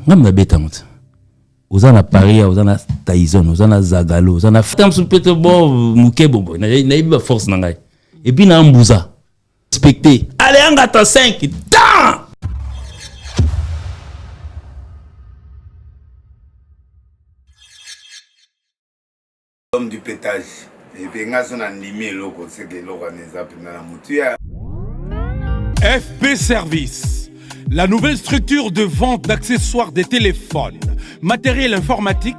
ngam na beta mot ozana Paris ozana Tyson ozana Zagalo ozana tam sur peut-être bon mukebo na iba force na ngai et puis na mbuza respecter allez angata 5 temps l'homme du pétage et puis ngaso na ndimi loko c'est que loko neza pina na mutuya. FP Service, la nouvelle structure de vente d'accessoires des téléphones, matériel informatique,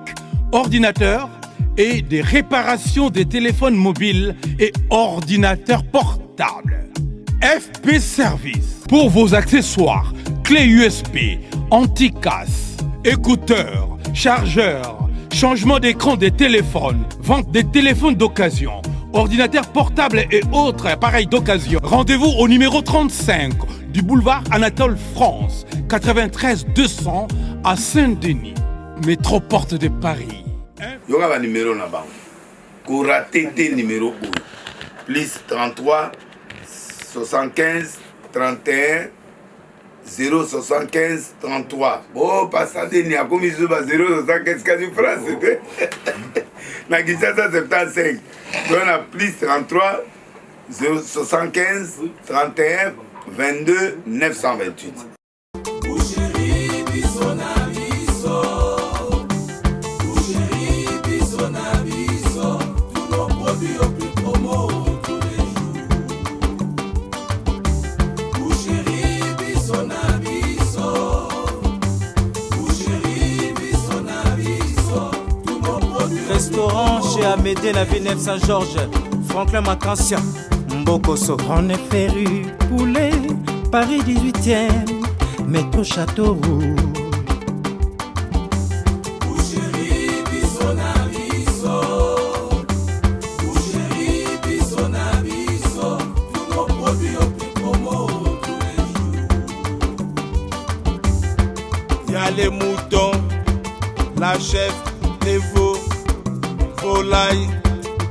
ordinateurs et des réparations des téléphones mobiles et ordinateurs portables. FP Service, pour vos accessoires, clés USB, anti-casse, écouteurs, chargeurs, changement d'écran des téléphones, vente des téléphones d'occasion, ordinateurs portables et autres appareils d'occasion. Rendez-vous au numéro 35 du boulevard Anatole France, 93 200 à Saint-Denis, métroporte de Paris. Il y aura un numéro là-bas. Koura TT numéro 1. Plus 33 75 31 075 33. Oh, passez n'y a commis 075 quasi France. Na Kinshasa 75. Donc on a plus 33 075 31 22 928. Restaurant chez Amédée, la Villeneuve Saint-Georges, Franklin Macantia, Mbokoso. On est féru, poulet, Paris 18e, métro Châteauroux. Y'a les moutons, la chef, les veaux, volaille,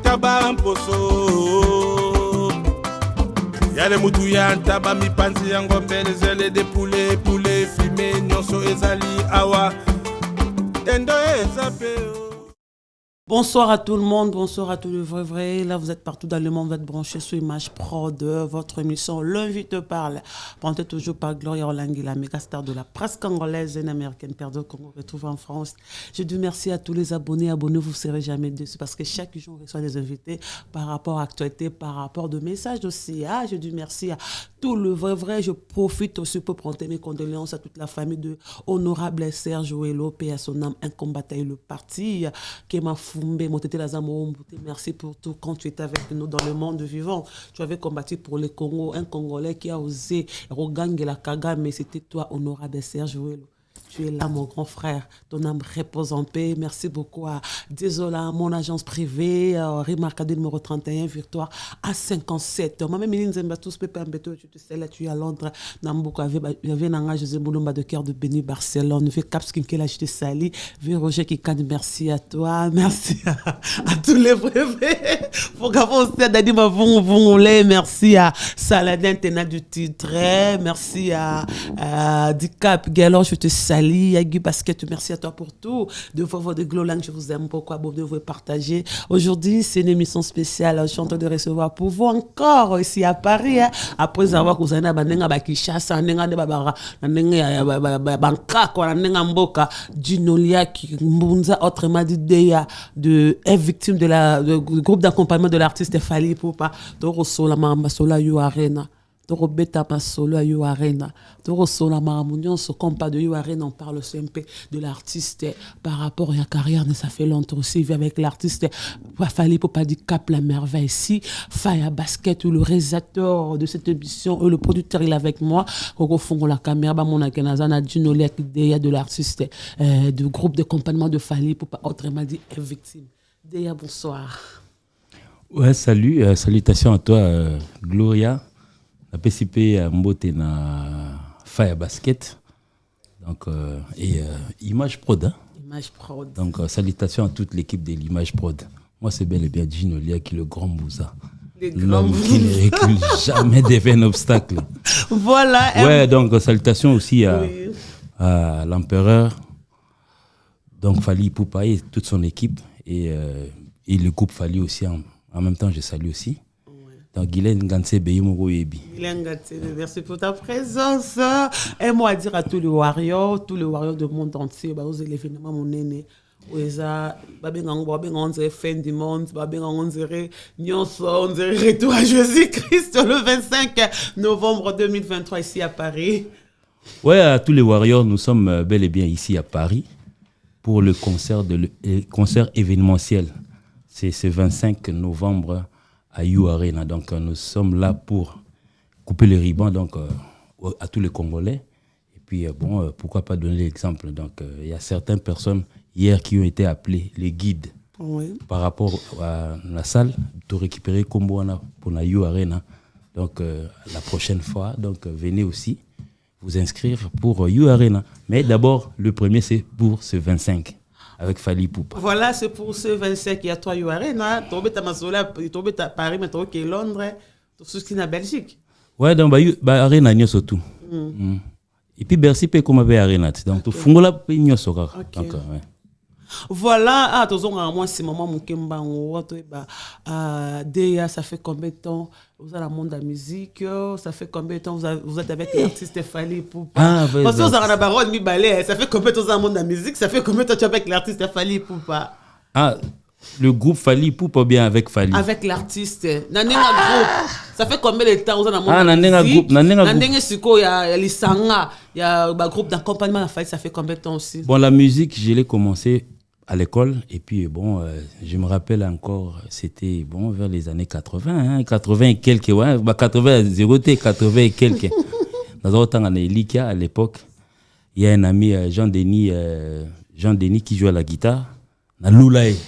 tabac en poso. Y'a les moutons, y'a un tabac mi panzi, y'a un gombel, zèle des poulets, poulets, fumés, nyonso, ezali, awa, tendo, ezapeo. Bonsoir à tout le monde, bonsoir à tous les vrais. Là, vous êtes partout dans le monde, vous êtes branchés sur Image Prod, votre émission L'invité parle. Portée toujours par Gloria Olangi, la méga star de la presse congolaise et américaine, perdue qu'on retrouve en France. Je dis merci à tous les abonnés. Abonnez-vous, vous ne serez jamais déçus parce que chaque jour, on reçoit des invités par rapport à l'actualité, par rapport de messages aussi. Ah, je dis merci à tout le vrai. Je profite aussi pour prendre mes condoléances à toute la famille de Honorable Serge Ouello, paix à son âme, incombattable le parti, qui m'a merci pour tout quand tu étais avec nous dans le monde vivant. Tu avais combattu pour le Congo, un Congolais qui a osé regagner la Kagame, mais c'était toi, Honorable Serge Ouello. Tu es là, mon grand frère. Ton âme repose en paix. Merci beaucoup à Désola, mon agence privée, Remarcadé numéro 31, Victoire à 57. Moi-même, tous tu te sais, là, tu es à Londres. Nambuko avait un José Boulomba de cœur de Béni, Barcelone. Vu Capskin qui l'a acheté Sali. Vu Roger Kikad, merci à toi. Merci à tous les vrais. Faut qu'avant, Dadi Mavon, merci à Saladin Tena du titre. Merci à Dicap Galor, je te salue. Yagi Basket, merci à toi pour tout. De vos de Glolang, je vous aime beaucoup. De vous partager. Aujourd'hui, c'est une émission spéciale. Je suis en train de recevoir pour vous encore ici à Paris. Après avoir que vous avez un Bakishasa, Ginolia, Mbunza, autrement dit, de victime du groupe d'accompagnement de l'artiste Fali Poupa, Toro Sola Marambasola Yu Arena. Toro Beta Masolo Yu Arena. Toro Sola Maramunion, ce compas de Yu Arena, on parle CMP de l'artiste par rapport à la carrière, mais ça fait longtemps aussi, avec l'artiste Fali Poupa dit Cap la merveille ici, Faya Basket, le réalisateur de cette émission, le producteur, il est avec moi, Koko Fongo la caméra, mon akenazana, Ginolia, de l'artiste du groupe d'accompagnement de Fali Poupa, autrement dit, victime. Déa, bonsoir. Ouais, salut, salutations à toi, Gloria. La PCP a monté na Fire Basket. Donc, Image Prod. Hein? Image Prod. Donc, salutations à toute l'équipe de l'Image Prod. Moi, c'est bel et bien Gino Lia qui est le grand Bouza. L'homme qui ne recule jamais devant un obstacle. Voilà. Ouais, donc salutations aussi à l'empereur, Donc Fally Ipupa et toute son équipe et le groupe Fally aussi en même temps je salue aussi. Donc Guylaine Gansé Beyimoro Yebi. Guylaine Gansé, merci pour ta présence. Et moi à dire à tous les warriors du monde entier, aux événements mon aîné. Oeza on dirait fin du monde, on dirait retour à Jésus-Christ le 25 novembre 2023 ici à Paris. Ouais, à tous les warriors, nous sommes bel et bien ici à Paris pour le concert événementiel. C'est ce 25 novembre à You Arena. Donc nous sommes là pour couper les ribans donc à tous les Congolais. Et puis pourquoi pas donner l'exemple. Donc il y a certaines personnes hier qui ont été appelées les guides par rapport à la salle pour récupérer Komboana pour la You Arena. Donc la prochaine fois, donc venez aussi vous inscrire pour You Arena. Mais d'abord, le premier c'est pour ce 25 avec Fally Ipupa. Voilà, c'est pour ce 25 il y a toi You Arena, tu es à Masola, tu es à Paris, mais tu es à Londres, tout ce qui est en Belgique. Ouais, donc Arena n'y a surtout. Et puis Bercy peut comme Arena. Donc tout fungola peut n'y a surtout. Voilà, moi c'est maman Mukemba Deya, ça fait combien de temps vous êtes dans le monde de la musique, ça fait combien de temps vous êtes avec l'artiste Fally Ipupa? Parce que vous avez la baronne mi balai, ça fait combien de temps vous êtes dans le monde de la musique, ça fait combien de temps tu es avec l'artiste Fally Ipupa? Ah, le groupe Fally Ipupa ou bien avec Fally? Avec l'artiste. Nanenga groupe. Ça fait combien de temps vous êtes dans le monde de la musique? Nanenga Siko, il y a Lisanga, il y a un groupe d'accompagnement à Fally, ça fait combien de temps aussi? Bon, la musique, je l'ai commencé à l'école et puis je me rappelle encore, c'était vers les années 80, 80 et quelques, 80 0T, 80 et quelques. Dans un temps en Elikia à l'époque, il y a un ami Jean-Denis qui joue à la guitare, na Loulaye.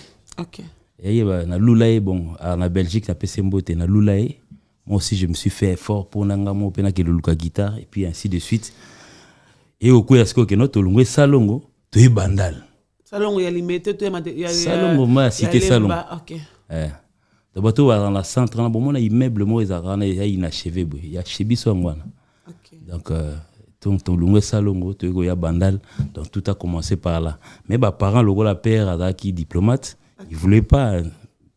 OK. Et na Loulaye en Belgique, na Pessembote na Loulaye. Moi aussi je me suis fait effort pour nangamo pena ke luka guitare et puis ainsi de suite. Et au coup yasko ke notre lungwe salongo, to y bandal. Salon, il y a limité, Salon, moi, cité Salon. OK. D'abord, dans la centre, on a immeuble, il y a inachevé, il y a chebi Songwana. Donc, ton long Salon, il y a Bandal, donc tout a commencé par là. Mais mes parents, le père, qui diplomate, ils ne voulaient pas.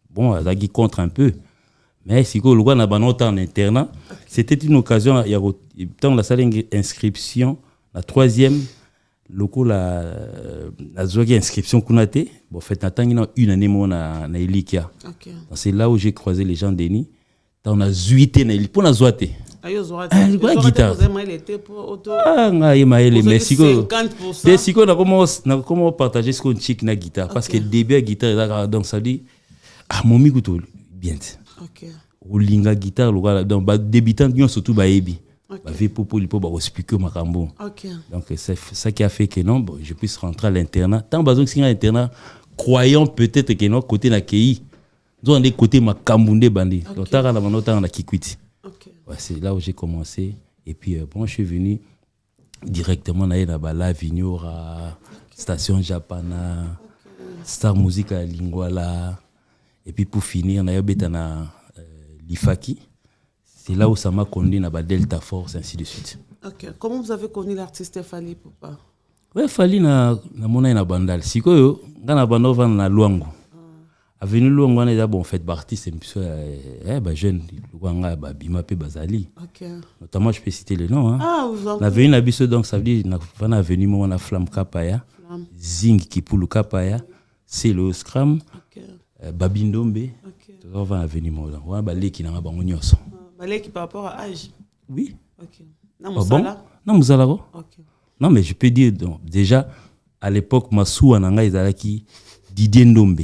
Bon, ils contre un peu. Mais si le roi n'a pas en internat, c'était une occasion, il y a dans la salle d'inscription, la troisième. Loko la inscription qu'on a été bon fait une année na Elikia. C'est là où j'ai croisé les gens Denis. On a zuité na Elikia pour na zoité. Guitare. Mais siko na comment partager ce qu'on chic na guitare parce que début guitare donc ça dit mon micro bien. OK. Ou linga guitare donc débutant surtout ebi. Donc c'est ça qui a fait que je puisse rentrer à l'internat. Tant que je suis à l'internat, croyant peut-être que non côté na Kei, nous on est côté ma Kambunde bandi. Donc c'est là où j'ai commencé et puis je suis venu directement à la Vignora, station Japana, Star Music à Lingwala et puis pour finir na Lifaki. C'est là où ça m'a connu dans Delta Force, ainsi de suite. OK. Comment vous avez connu l'artiste Fally Ipupa? Oui, Fally na mona na bandal. Sikoyo, ngana bandova na Luango. Avenue Luango na bon fait partie c'est jeune Luanga bima pe bazali. OK. Notamment je peux citer le nom vous en na avenue na biso donc ça veut dire na avenue mo na Flamme Kapaya. Zing Kipulu Kapaya, c'est le Scrum. OK. Babindombe. OK. On va avenue mo là. Wa baleki na bango nyoso. Qui par rapport à âge? Oui. OK. Non, Moussala. OK. Non, mais je peux dire, donc, déjà, à l'époque, Massou Ananga Izalaki, Didier Ndombe,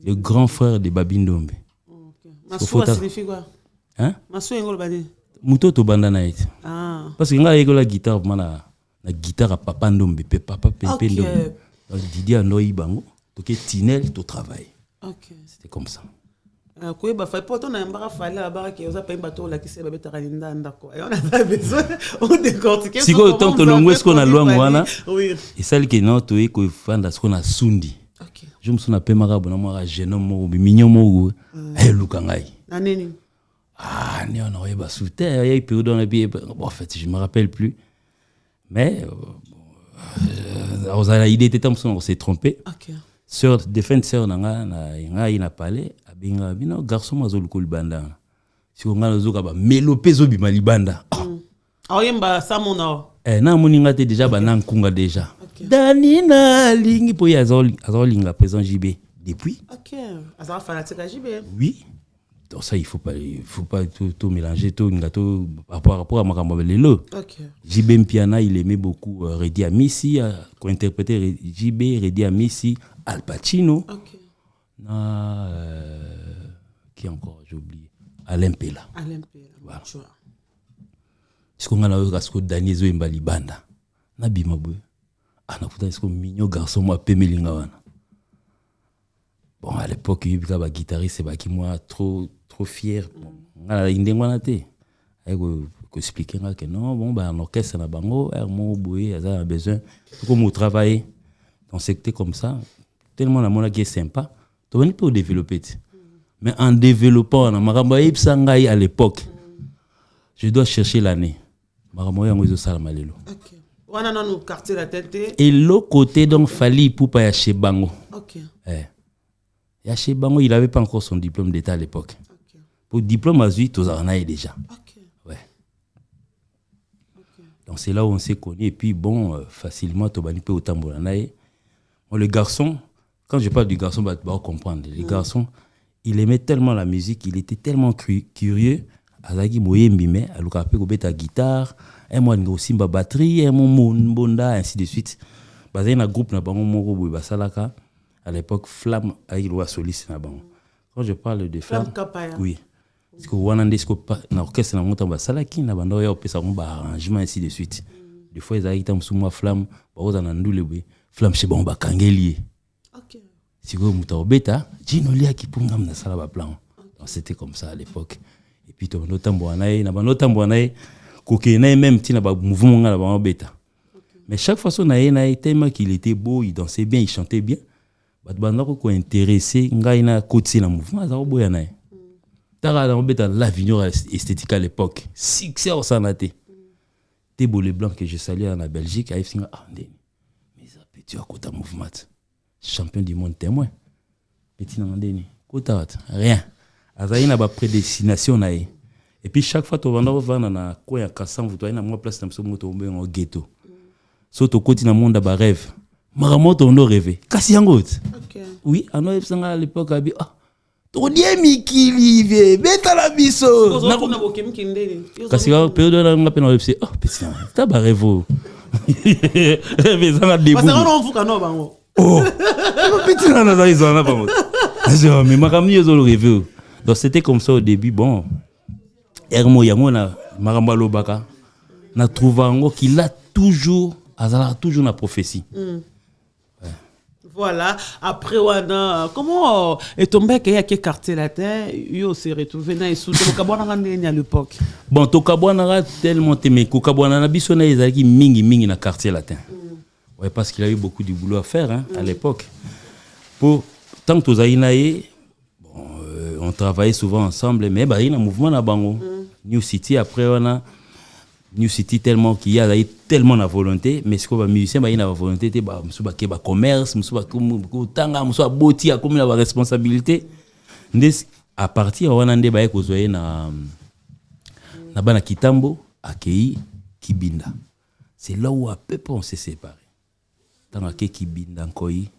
le grand frère de Babi Ndombe. OK. Massou, ça signifie quoi? Hein? Massou Ngol Badi. Mouto to bandana. Parce que nga yego la guitare, la guitare à Papa Ndombe, Papa Pempe Ndombe. Donc Didier Anoï Bango, donc Tinel, to travail. OK. C'était comme ça. Quoi bah fait pourtant on a un fallait là-bas qui vous a pas un bateau là qui s'est babé tarinda ndako et on a pas besoin on décortique si ko tant to longo est-ce qu'on a loin wana oui et celle qui non to ko fanda ce qu'on a sundi. OK je me souviens pas marabu na moi jeune mo mignon mo luka ngai na nini ni on aurait ba souter il peut donner bien en fait je me rappelle plus mais Il était temps on s'est trompé. Ok. Sœur, défunte sœur il n'a parlé. Abinga garçon mazol kul banda. Si on a zoka ba melope zo bima libanda. Yemba samona. Na moninga te déjà banan kunga déjà. Ok. Danina lingi po ya zolinga présent JB depuis. Ok. Azara fanatique à JB. Oui. Donc ça il faut pas tout mélanger tout ngato par rapport à makambo lelo. Ok. JB Mpiana il aimait beaucoup Redi Amissi qui interprétait JB Redi Amissi Al Pacino. Ok. Qui encore j'ai oublié Alain Pela. Voilà. Est-ce qu'on a eu Daniel Zoemba Libanda na bima boy na kuta est-ce que mignon garçon moi pemelinga wana. Bon à l'époque il y avait un guitariste c'est qui moi trop fier ngala indengwana te ay ko expliquer que non bon un orchestre na bango mon boy ça a besoin comme travailler dans secteur comme ça tellement la mona qui est sympa tu vas pas développer mais en développant na makambo ipsangai à l'époque je dois chercher l'année makambo yango zo sala malelo. OK. Wana non quartier la tête et l'autre côté donc fallait pour pas chez bango. OK. Ya chez bango il avait pas encore son diplôme d'état à l'époque. OK. Pour diplôme à lui tous en a déjà. OK. Ouais. OK. Donc c'est là où on s'est connus et puis bon facilement to bani pe otambola nae. Moi le garçon quand je parle du garçon bah comprendre les garçons il aimait tellement la musique, il était tellement curieux. Azaki moyembi mais aluka pe ko beta guitare, un moi aussi ba batterie, un mon bonda ainsi de suite. Bazé na groupe na bango moko boy basalaka à l'époque Flamme ay loi soliste na bango. Quand je parle de Flamme, oui. Parce que wana ndesco na orchestre na monta basalaki na bando ya opesa ko ba arrangement ainsi de suite. Des fois ils aïta msuma Flamme ba na ndule boy. Flamme chez bon ba kangeli. OK. Si go muta obeta, jino lia kipunga na sala ba plan. Donc c'était comme ça à l'époque. Et puis to no tambo anaye na bano tambo anaye kokena même tina ba mouvement ngala ba beta. Mais chaque fois son naye tellement qu'il était beau, il dansait bien, il chantait bien. Bat banda ko intéressé ngai na côté na mouvement za boya naye. Tara na beta l'avenir esthétique à l'époque. Succès au sanate. Té beau les blancs que je salue en Belgique, a singa ndeni. Mais ça petit à côté mouvement. Champion du monde témoin. Petit na ndeni. Kota rien. Azaï na ba prédestination na ye. Et puis chaque fois tu vas vendre na quoi ya Kassan vous na moi place na mso moto au ghetto. So to koti na monde ba rêve. Maramoto on rêver. Kasi yango. OK. Oui, ano ebsanga à l'époque abi to die mikili ve beta la biso. Na bokem kindeli. Kasi ka période na ngapena webse. Petit. Ta ba rêve. Mais ça na debout. Parce que on fuka no bango. Petit na za izana bango. Mais makamni zo rêver. Donc c'était comme ça au début. Bon, Hermo Yango na Marambalo Baka na trouvango qu'il a toujours la prophétie. Ouais. Voilà. Après wana comment est tombé qu'il y a que quartier latin, yo s'est retrouvé na sous le kabwana à l'époque. Bon, to kabwana tellement aimé ko kabwana na biso na ezaki mingi na quartier latin. Ouais, parce qu'il a eu beaucoup de boulot à faire à l'époque. Pour tant que tozainaye on travaillait souvent ensemble, mais il y a un mouvement à Bango. New City, après, on a New City tellement qu'il y a tellement de volonté, mais ce que les musiciens ont la volonté, c'est qu'il y a commerce, il y a beauté, il y a responsabilité. À partir de là, on a Kitambo, Akei, Kibinda. C'est là où à peu près on s'est séparés. Tant que Kibinda, Nkoi,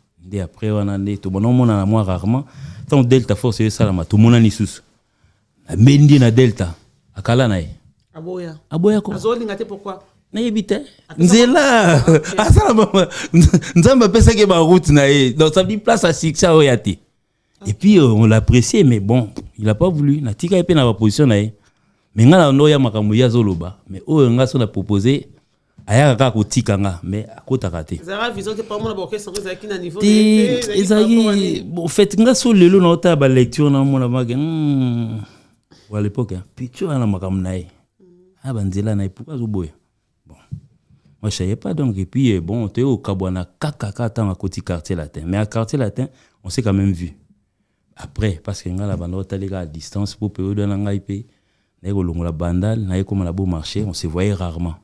après, on a tout le monde a moi rarement. Tant Delta Force et Salama, tout le monde a sous. La Mendi na Delta, à Kalanaï. Aboya. Aboya quoi? Azolinga te pourquoi? Na yebite. Nzela. Asalama. Nzamba pesa ke ba route na e. Donc ça dit place à succès oyati. Et puis on l'appréciait mais bon, il a pas voulu. Na tika epé na position na e. Mais ngala no ya makambo ya zoloba. Mais o nga so na proposé aya ka ko tikanga mais akota raté. Zara vision que pas mon aboké sans que qui na niveau ezaki bon fait nga so lelo na ota ba lecture na mona mage à l'époque picture na makambo na e. Ah banzela na pourquoi zo boya. Bon. Moi je savais pas donc et puis bon tu es au Kabwana kaka tant à côté quartier latin. Mais à quartier latin, on s'est quand même vu. Après parce que nga la banda otalega à distance pour période na ngai pe na ko longola bandal na ko na beau marché, on se voyait rarement.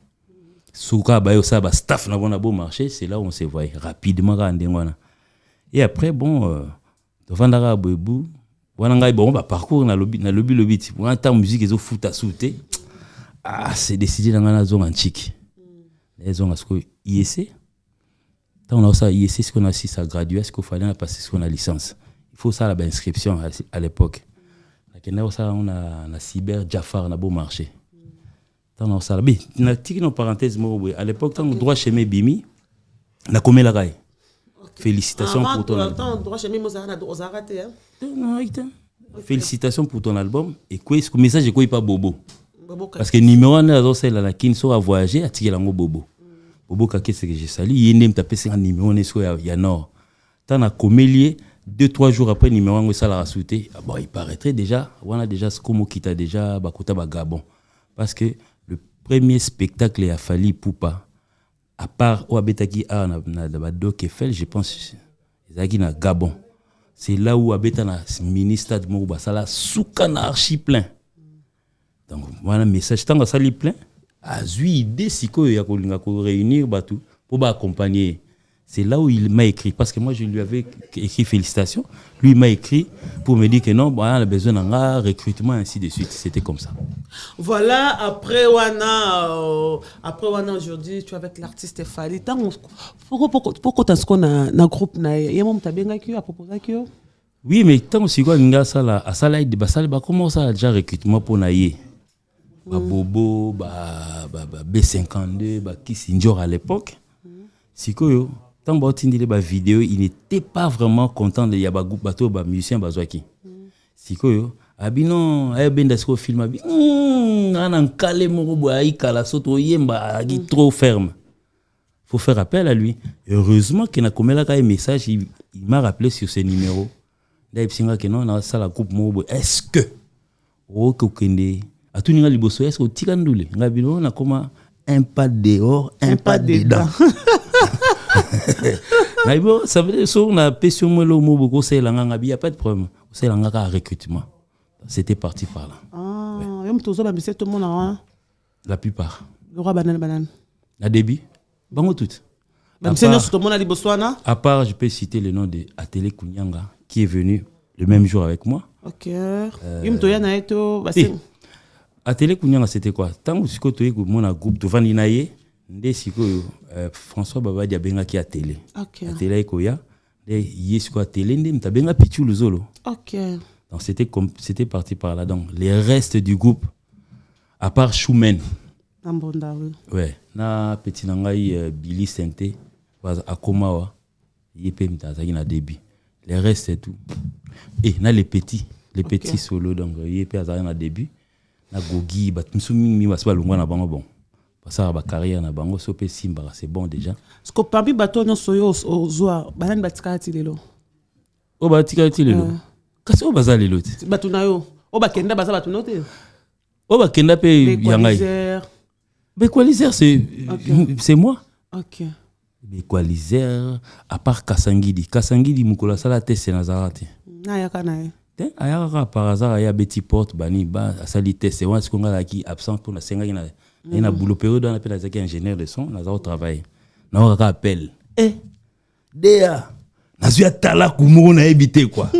Souka bayo ça ba staff na bon beau marché, c'est là où on se voit rapidement randengwana. Et après bon devant bobu, wana ngai bon ba parcours na lobby ti. Pour entendre musique ezo foot à sauter. Ah, c'est décidé dans la zone antique. Les zones à ce que IEC. Tant on a ça IEC, ce qu'on a si ça gradué, est-ce qu'il fallait passer ce qu'on a licence. Il faut ça la inscription à l'époque. On a la cyber Jafar na beau marché. Tant on a ça bi na tiki no parenthèse mo à l'époque tant droit chemin bimi na komé la gaille. Félicitations pour ton album. Droit chemin mo ça na ozarate hein. Non, félicitations pour ton album et quoi ce message est quoi pas bobo. Parce que numéro 1 dans celle là qui so a voyager à tiki lango bobo. Bobo kake c'est que j'ai sali yende me taper un numéro ne so ya nord. Tant na komélier 2-3 jours après numéro 1 ça la sauté. Bon il paraîtrait déjà on a déjà ce comme qui t'a déjà bakota ba Gabon parce que le premier spectacle a fallu Poupa à part Oabetaki a na Doc Eiffel je pense ezaki na Gabon. C'est là où abeta na ministre de Mouba sala souka na archi plein. Donc voilà message tant ça li plein a zui idée siko ya kolinga ko réunir batu pour ba accompagner. C'est là où il m'a écrit parce que moi je lui avais écrit félicitations, lui il m'a écrit pour me dire que non bon, on a besoin d'un recrutement ainsi de suite, c'était comme ça. Voilà, après Wana aujourd'hui tu es avec l'artiste Fally. Pourquoi tu as ce qu'on a un groupe na yemo mtabenga ki a proposé ki. Oui, mais tant aussi quoi nga sala a sala ide basala ba comment ça déjà recrutement pour naie. Ba Bobo, ba B52, ba Kissinger à l'époque. Sikoyo tant que ba vidéo, il n'était pas vraiment content de yaba groupe bateau ba musicien bazwaki. Sikoyo abino ayebenda siko film abi ana nkale moko boya ikala soto yemba agi trop ferme. Faut faire appel à lui. Heureusement qu'il a commis là un message, il m'a rappelé sur ce numéro. D'ailleurs que non na sala groupe moko est-ce que o kokende atuninga liboso est-ce que tikandule ngabino na koma un pas dehors, un pas dedans. Ça veut dire que on a péché moi le mot beaucoup c'est là il y a pas de problème c'est là un recrutement c'était parti par là. Ah yom tozo ba tout le monde hein. La plupart le roi banane la début bango tout même c'est tout le monde à Botswana à part je peux citer le nom de Atelier Kunyanga qui est venu le même jour avec moi. OK yom toya na eto Atelier Kunyanga c'était quoi tant que siko toye ko mon groupe to vandi na ye ndé siko François Babadi abenga ki Atelier. OK Atelier koya de yesiko Atelier ndé mtabenga pichu luzolo. OK donc c'était parti par là donc les restes du groupe à part Choumen Ambonda ouais na petit nangai Billy Senté à Komawa yepé mtazaki na début les restes et tout et na les petits solos donc yepé azaki na début na gogi batumsumi mi basba longwa na bango bon passer ba carrière na bango sopé simba c'est bon déjà ce que papi bato no soyo ozwa banani batikati lelo o batikati lelo kasi o bazali lelo ti bato na yo o bakenda baza bato no te o bakenda pe yangai Bequalizer c'est moi. OK Bequalizer à part Kasangidi mukola sala test Nazarate na yaka na ayaka par hasard ya Betty Porte bani ba sali test on ce qu'on a qui absent pour la senga na boulot période on appelle ça ingénieur de son na za au travail na on rappelle Dea nazuya tala kumo na éviter quoi.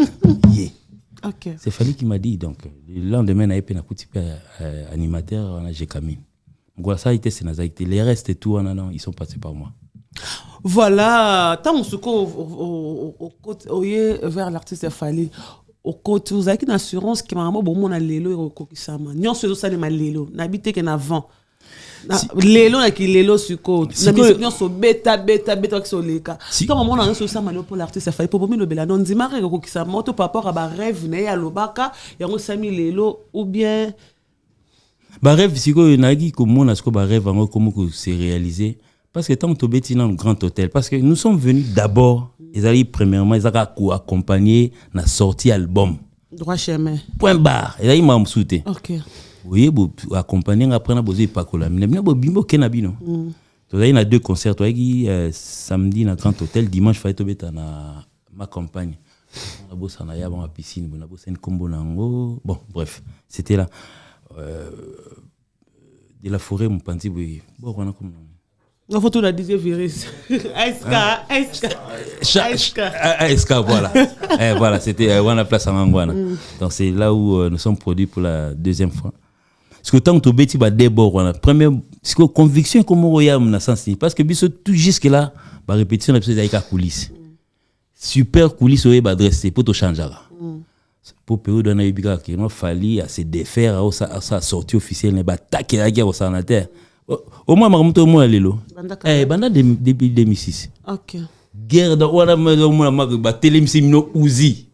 OK c'est Fally qui m'a dit donc le lendemain na épé na kuti animateur on a j'ai camine moi ça été c'est nazarité les restes et tout non ils sont passés par moi. Voilà tant on se au vers l'artiste Fally au côté vous avez une assurance qui m'a bon mon lelo kokisama nyon se ça les lelo n'habiter que avant lelo na ki lelo suko na nyon so beta qui so leka comme mon na so ça malo pour l'artiste Fally pour le bela non dimare kokisama auto par rapport à ba rêve na ya lobaka yango sami lelo ou bien ba rêve siko na ki comme mon asko ba rêve ngo comme que c'est réalisé parce que tant que tu es dans un grand hôtel parce que nous sommes venus d'abord ils allaient premièrement ils allaient accompagner la sortie album droit chemin point barre ils allaient m'amsouter. OK oui accompagner après na bozi pakola mais bo bimbo kenabino tu as eu deux concerts toi qui samedi dans grand hôtel dimanche fallait to beta na ma campagne on a bossé na ya ba piscine on a bossé une combo nango bon bref c'était là de la forêt mon panti bon on a comme La photo de la DJ Virus. ASK, voilà. Voilà, c'était Wana Place à Mangwana. Donc c'est là où nous sommes produits pour la deuxième fois. Parce que tant que tu bêtis, d'abord, première conviction, comme on regarde, parce que tout jusque-là, la répétition, c'est avec la coulisse. Super coulisse, on va adresser pour te changer. Pour période on a eu bien qu'il fallait se défaire à sa sortie officielle, ne pas attaquer la guerre au sanitaire. Au moins, je suis allé là. Banda depuis 2006. Ok. Guerre dans la télé, c'est une Uzi.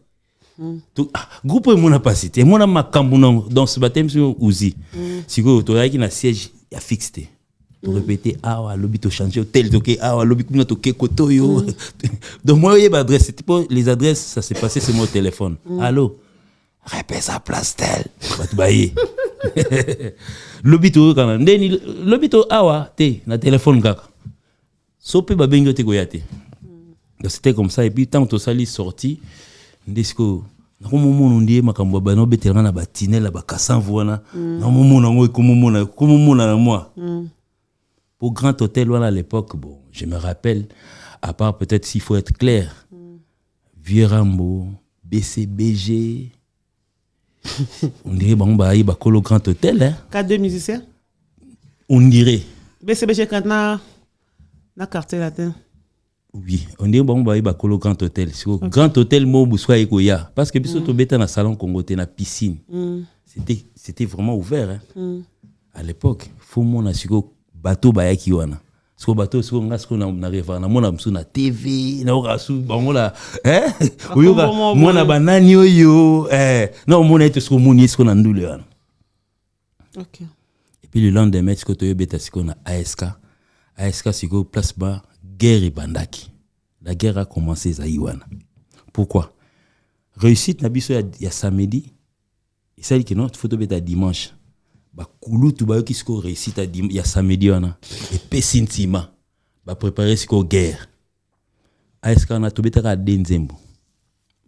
Groupe mon a pas cité. Mon a ma cambouna dans ce baptême c'est Uzi. Si vous avez un siège, il a fixé. Pour répéter, ah, lobby to changer tel toqué, ah, lobby to toqué kotoyo. Donc moi, il y a adresse. Les adresses, ça s'est passé sur mon téléphone. Allô, répète sa place tel. Lobby to quand même. Lobby to awa te na téléphone kaka. Sope ba bengo te goyate. Donc c'était comme ça et puis tant que ça li sorti, ndesiko na moment ndie makambo ba no betelanga na batinela ba kasanvu wana. Na moment na ngoi komo na moi. Pour Grand Hôtel, à l'époque, bon, je me rappelle, à part peut-être s'il faut être clair, Vieux Rambo, BCBG, on dirait, bon, bah, il y a le Grand Hôtel. Hein. 4 musiciens? On dirait. BCBG, quand on a quartier latin. Oui, on dirait, bon, bah, il y a le Grand Hôtel. Okay. Grand Hôtel, moi, je suis parce que, puis, tu dans le salon Congo, tu as une piscine. C'était vraiment ouvert. Hein. À l'époque, il faut mon assurer. Bateau bayaki wana so bateau so ngasko na reva na mona msu na TV na orasu bangola oyoka mona banani oyo non mona eto so moni esko na ndule wana. OK. Et puis le lendemain siko to yebeta siko na ASK siko place ba guerre bandaki. La guerre a commencé za wana. Pourquoi? Réussite na biso ya samedi et celle qui non photo beta dimanche. Ba koulou tu ba qui se réussit à il y a samedi on a et pesintima ba préparer ce ko guerre ASK na to betaka denzembo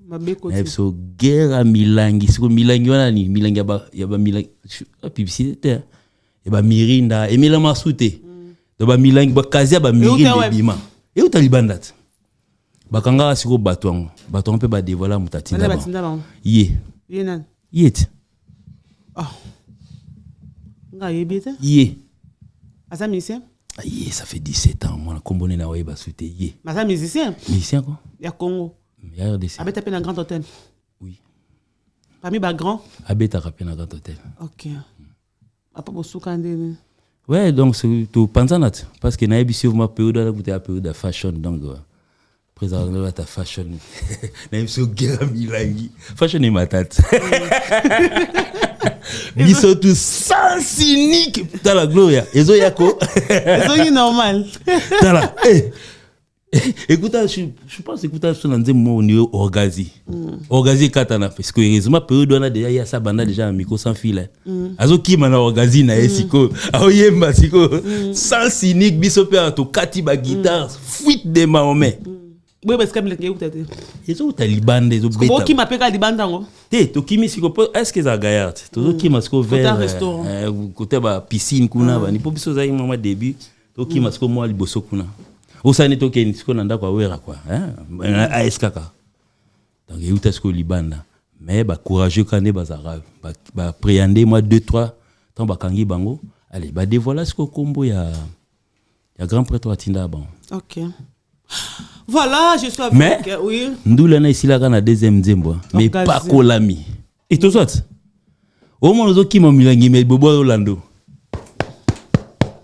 mabeko so guerre à Milangi ce ko Milangi wana ni Milangi ya ba Milangi publicité et ba Mirinda et Mila Masute de ba Milangi ba kazia ba Mirinda bima et utalibandat ba kanga siko bato pe ba dévoiler mutatinda ba nan yet Yé. Asa musicien? Yé, ça fait 17 ans. Moi, je suis na Weba Souté. Yé. Asa musicien? Musicien quoi? Il y a Congo. Il y a RDC. Abé tapé dans Grand Hôtel? Oui. Parmi les grands? Abé tapé dans Grand Hôtel. Ok. Apa pour soukande? Ouais, donc c'est tout pensant parce que na ebisi ma période là vous la période de fashion donc présentement ta fashion. Na ebisi guerre Milangi. Fashion est ma tête. Ils sont tous sans cynique dans la gloire. Ils ont yako. Ils sont normal. Dans la. Écoute, je pense que sur l'anzé moi au niveau orgazi. Orgazi katana parce que heureusement période on a déjà ya sa banda déjà un micro sans fil. Azo ki mana orgazi na esiko. Aoyemba siko. Sans cynique biso pe to kati ba guitare fuite de Mahomet. Oui, parce que je suis ils ont Taliban, ils ont bêta. Qui m'appelle Taliban tango? Tu qui m'isiko est-ce que ça gaillard? Tu qui m'asco vers côté ba piscine kuna ba ni pobiso za mama début. Tu qui m'asco moi liboso kuna. Osani to ke nisiko nanda kwa wera quoi, ASK ka. Donc il est ce Libanda. Mais ba courageux kané bazara ba préander moi 2 3 temps ba kangi bango. Allez, ba dévoiler ce combo ya grand prêtre Atinda bon. OK. Voilà, je suis avec. Mais, oui. Nous sommes ici là dans la deuxième zembo, mais pas Kolami. Et tout ça. Au moins nous qui m'ont Milangi mais Bobo Orlando.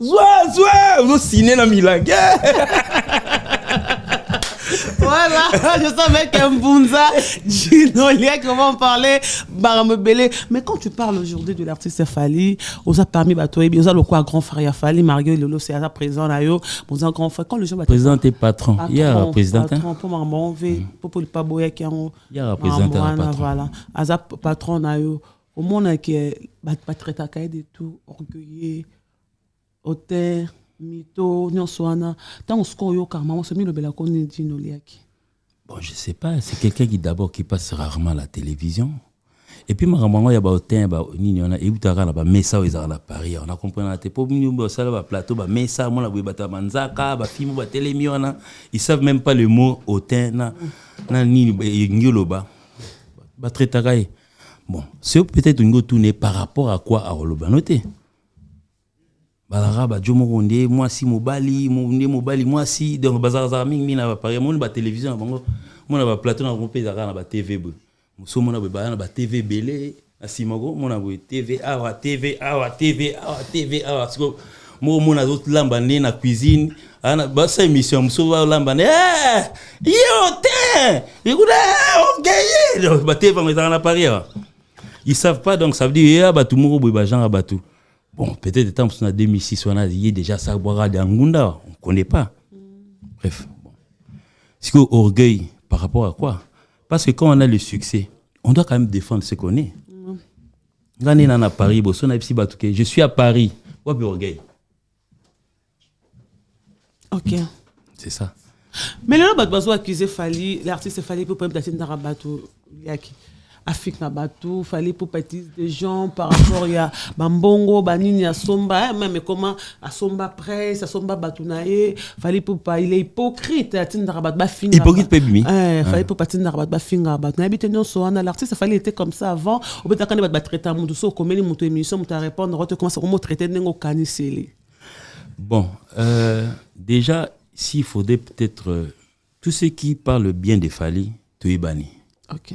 Zouah, vous signé la Milangi. Voilà, je savais qu'Mbunza, Gino Lia, comment parler, Baramebele. Mais quand tu parles aujourd'hui de l'artiste Fally, on a parmi Batoé, on a le quoi grand frère Fally, Mario Lolo, c'est à présent là, on a grand frère. Quand le gens président et patron, il y a un président. Pour maman, pour le paboya qui ont. Il y a un président et patron. Voilà, à patron là, au monde qui est pas très taqué de tout, orgueilleux, hauteur. Mito, Nyonswana, tant qu'on yo karma, c'est mieux le bel akoni Dino Liaki. Bon, je sais pas, c'est quelqu'un qui d'abord qui passe rarement à la télévision Et puis makambo ya ba hotel ba nini on a ebutaka na ba mesa ezaka na Paris. On a compris na te po ba sala ba plateau ba mesa mona boye bata manzaka ba film ba télémi on a ils savent même pas le mot hotel na nini ngoloba ba traitaka. Bon, c'est peut-être une tourner par rapport à quoi à Oloba noté. Balara ba jomo ronde moi si mobali moi si donc bazar mingi na Paris mon ba télévision bango mon ba plateau na rompé na ba TV bo muso mona ba na ba TV belé na simago mona bo TV awa siko mo mona d'autres lamba na cuisine ana ba sa émission muso ba lamba yo te ikuda okay ba TV na Paris. Ils savent pas, donc ça veut dire que tout le monde est en bateau. Bon, peut-être en 2006, on a dit déjà ça, on ne connaît pas. Bref. Bon. C'est que orgueil par rapport à quoi? Parce que quand on a le succès, on doit quand même défendre ce qu'on est. Quand on est à Paris, je suis à Paris. Quoi plus orgueil? Ok. C'est ça. Mais là, on va accuser Fali, l'artiste Fali pour pas être dans un bateau. Afrique na bateau, fallait pour baptiser des gens par rapport à Bambongo, Banini, à Somba, même comment à Somba presse, à Somba Batounae, fallait pour pas, il est hypocrite, à Tindarabat Bafinga. Hypocrite, Pébimi. Fallait pour pas Tindarabat Bafinga, Batounae, habitez-nous sur un l'artiste, fallait être comme ça avant, au bout d'un temps, il traiter un monde, comme il monte émission, il répondre, on commence à traiter d'un canicélé. Bon, déjà, s'il faudrait peut-être, tous ceux qui parlent bien des Fali, tu es banni. Ok.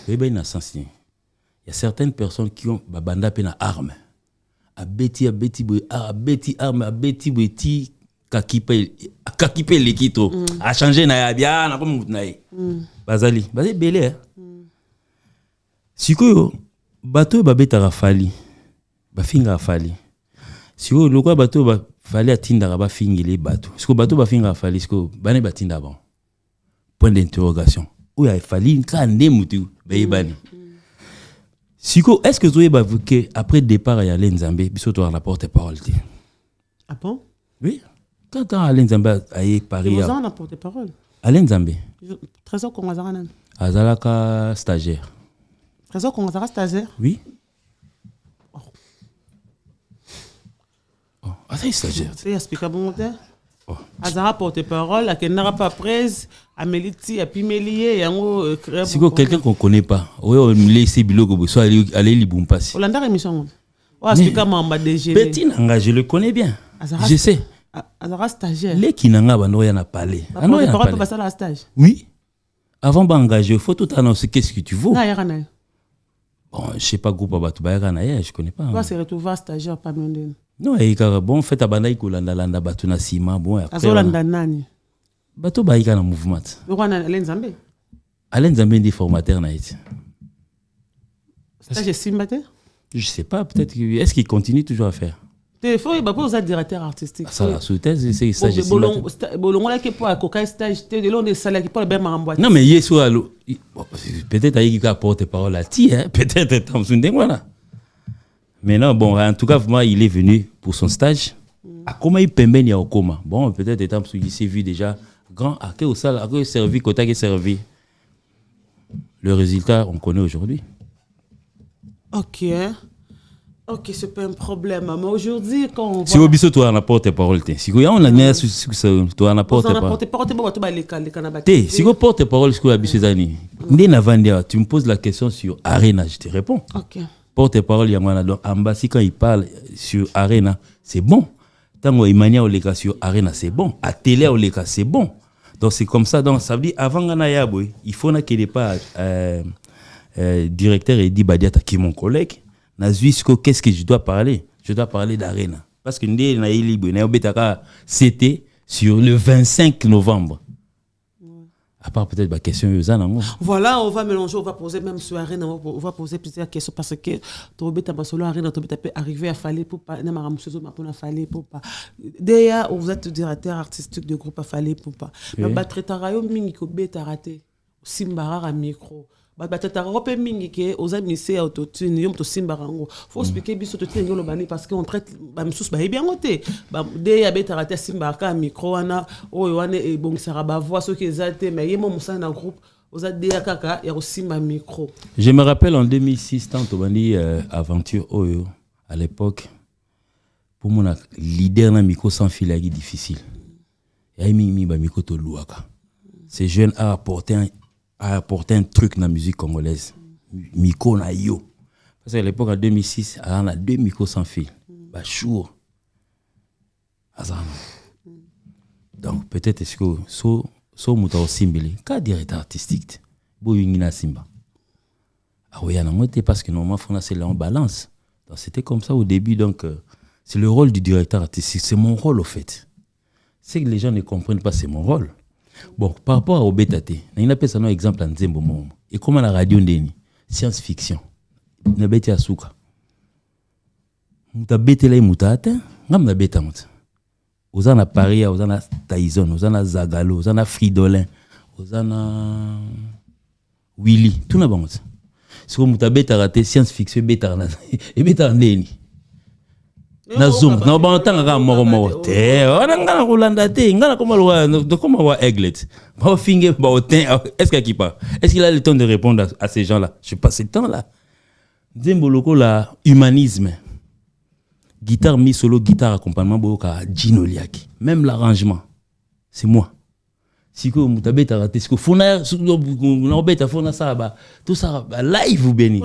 Il y a certaines personnes qui ont babanda pena arme. A beti arme, a beti kakipe l'équito. A changé na bien na comme naï. Bazali belé. Siko bateau babeta rafali. Ba finga rafali. Siko lokwa bateau ba fali atinda ba fingile bateau. Siko bateau ba finga rafali siko bane batinda bon. Point d'interrogation. Où il a fallu une grande moutou baïbani. Siko, est-ce que vous avez vu qu'après le départ à Alain Nzambé, biso la porte-parole? Ah bon? Oui. Quand Alain Nzambé a Paris. Vous avez la porte-parole? Alain Nzambé. Trésor Kongazaranan. Azalaka stagiaire. Trésor Kongazara stagiaire? Oui. Oh, c'est stagiaire. C'est explicable mon terre. Azara porte-parole, à qui n'aura pas prise, à Meliti, à Pimelier, et en si quelqu'un qu'on ne connaît pas, oui, on laisse Biloko, soit aller Liboumpas. Hollanda émission. Oh, explique moi en bas de génie. Petit Nanga, je le connais bien. Je sais. Azara stagiaire. Les qui n'ont pas parlé. Porte-parole peut passer à la stage. Oui. Avant d'engager, il faut tout annoncer qu'est-ce que tu veux. Bon, je ne sais pas groupe Abatou Bayarana, je ne connais pas. Toi, c'est retrouvé à stagiaire, pas bien. Non, et bon, fait à Banaï Landa Batou na Sima, bon, après. Azolanda Nani. Batou Baïka na mouvement. Le roi Alain Zambé. Alain Zambé dit formateur na été. Stage Simbate? Je ne sais pas, peut-être. Est-ce qu'il continue toujours à faire? Il faut que directeur artistique. Ça, la sous-thèse, c'est stage Simbate. Bolongola qui pour un stage, de l'on est salaire qui pour le bien m'emboîter. Non, mais hier soir, peut-être qu'il y a porte-parole à ti, peut-être dans une démoine. Mais non, bon, en tout cas, moi, il est venu pour son stage. À comment il peut bien au coma? Bon, peut-être étant il s'est vu déjà grand. À quel salle, à quel servi, côté qui servi. Le résultat, on connaît aujourd'hui. Ok. Ok, c'est pas un problème. Mais aujourd'hui, quand on va... Si vous avez toi en porte-parole, si vous avez toi en porte-parole. Si vous porte-parole, si vous avez tu me poses la question sur Arena, je te réponds. Ok. Porte-parole, il y a donc Ambassi quand il parle sur Arena, c'est bon. Tant Imania Oleka sur Arena, c'est bon. À télé Oleka, c'est bon. Donc c'est comme ça. Donc ça veut dire avant Ganaya Boy, il faut qu'il n'y ait pas directeur et dit Badiata qui est mon collègue. Nazuisko, qu'est-ce que je dois parler? Je dois parler d'Arena. Parce que nous c'était sur le 25 novembre. À part peut-être la question voilà, on va mélanger, on va poser même sur Arena, on va poser plusieurs questions parce que Tobeta Basolo Arena, Tobeta peut arriver à Fallait pour pas, Namaramsuzo Mapona Fallait pour pas. D'ailleurs, vous êtes directeur artistique de groupe à Fallait pour pas. Mais Batretarayo Mingiko Beta raté, Simbara à micro. Batretarayo Mingike, aux amis, c'est autotune, yom to Simbarango. Faut expliquer biso to tine bani parce qu'on traite, Bamsus Bahi bien noté. D'ailleurs, Beta raté Simbara à micro, Ana, Oyoane et bon, ça va voir ce qu'ils ont été, mais yémo Moussa dans groupe. Vous avez dit kaka il y a aussi ma micro. Je me rappelle en 2006 tant on dit aventure Oyo à l'époque pour mon leader na micro sans fil est difficile. Et mi ba micro to luaka. Ces jeunes a apporté un truc dans la musique congolaise. Micro na yo. Parce qu'à l'époque en 2006, on a 2 micros sans fil. Bachour. Donc peut-être est-ce que so muta osimbele ka directeur artistique bo yingina simba. Ah oui, parce que normalement c'est là en balance. Donc c'était comme ça au début donc c'est le rôle du directeur artistique, c'est mon rôle au fait. C'est que les gens ne comprennent pas c'est mon rôle. Bon, par rapport à Obetate, on appelle ça un exemple en Nzembo Momo. Et comment la radio ndeni science-fiction. Na beti asuka. Muta betela muta ata, ngam na beta muta. Ozana Paris, ozana Tyson, ozana Zagalo, ozana Fridolin, ozana Willy, tout na bango. Si vous muta beta raté science-fiction beta na et beta ndeni. Na zoom, na bantanga ka moro te, ona ngana kolanda te, ngana comment wa Eglet. Ba finge ba otin, est-ce qu'il pas? Est-ce qu'il a le temps de répondre à ces gens-là? Je passe ce temps-là. Nzembo loko la humanisme. Guitare mi solo, guitare accompagnement boka Gino Liaki. Même l'arrangement, c'est moi. Si que mutabeta raté, ce que fona na beta fona ça ba tout ça live ou béni.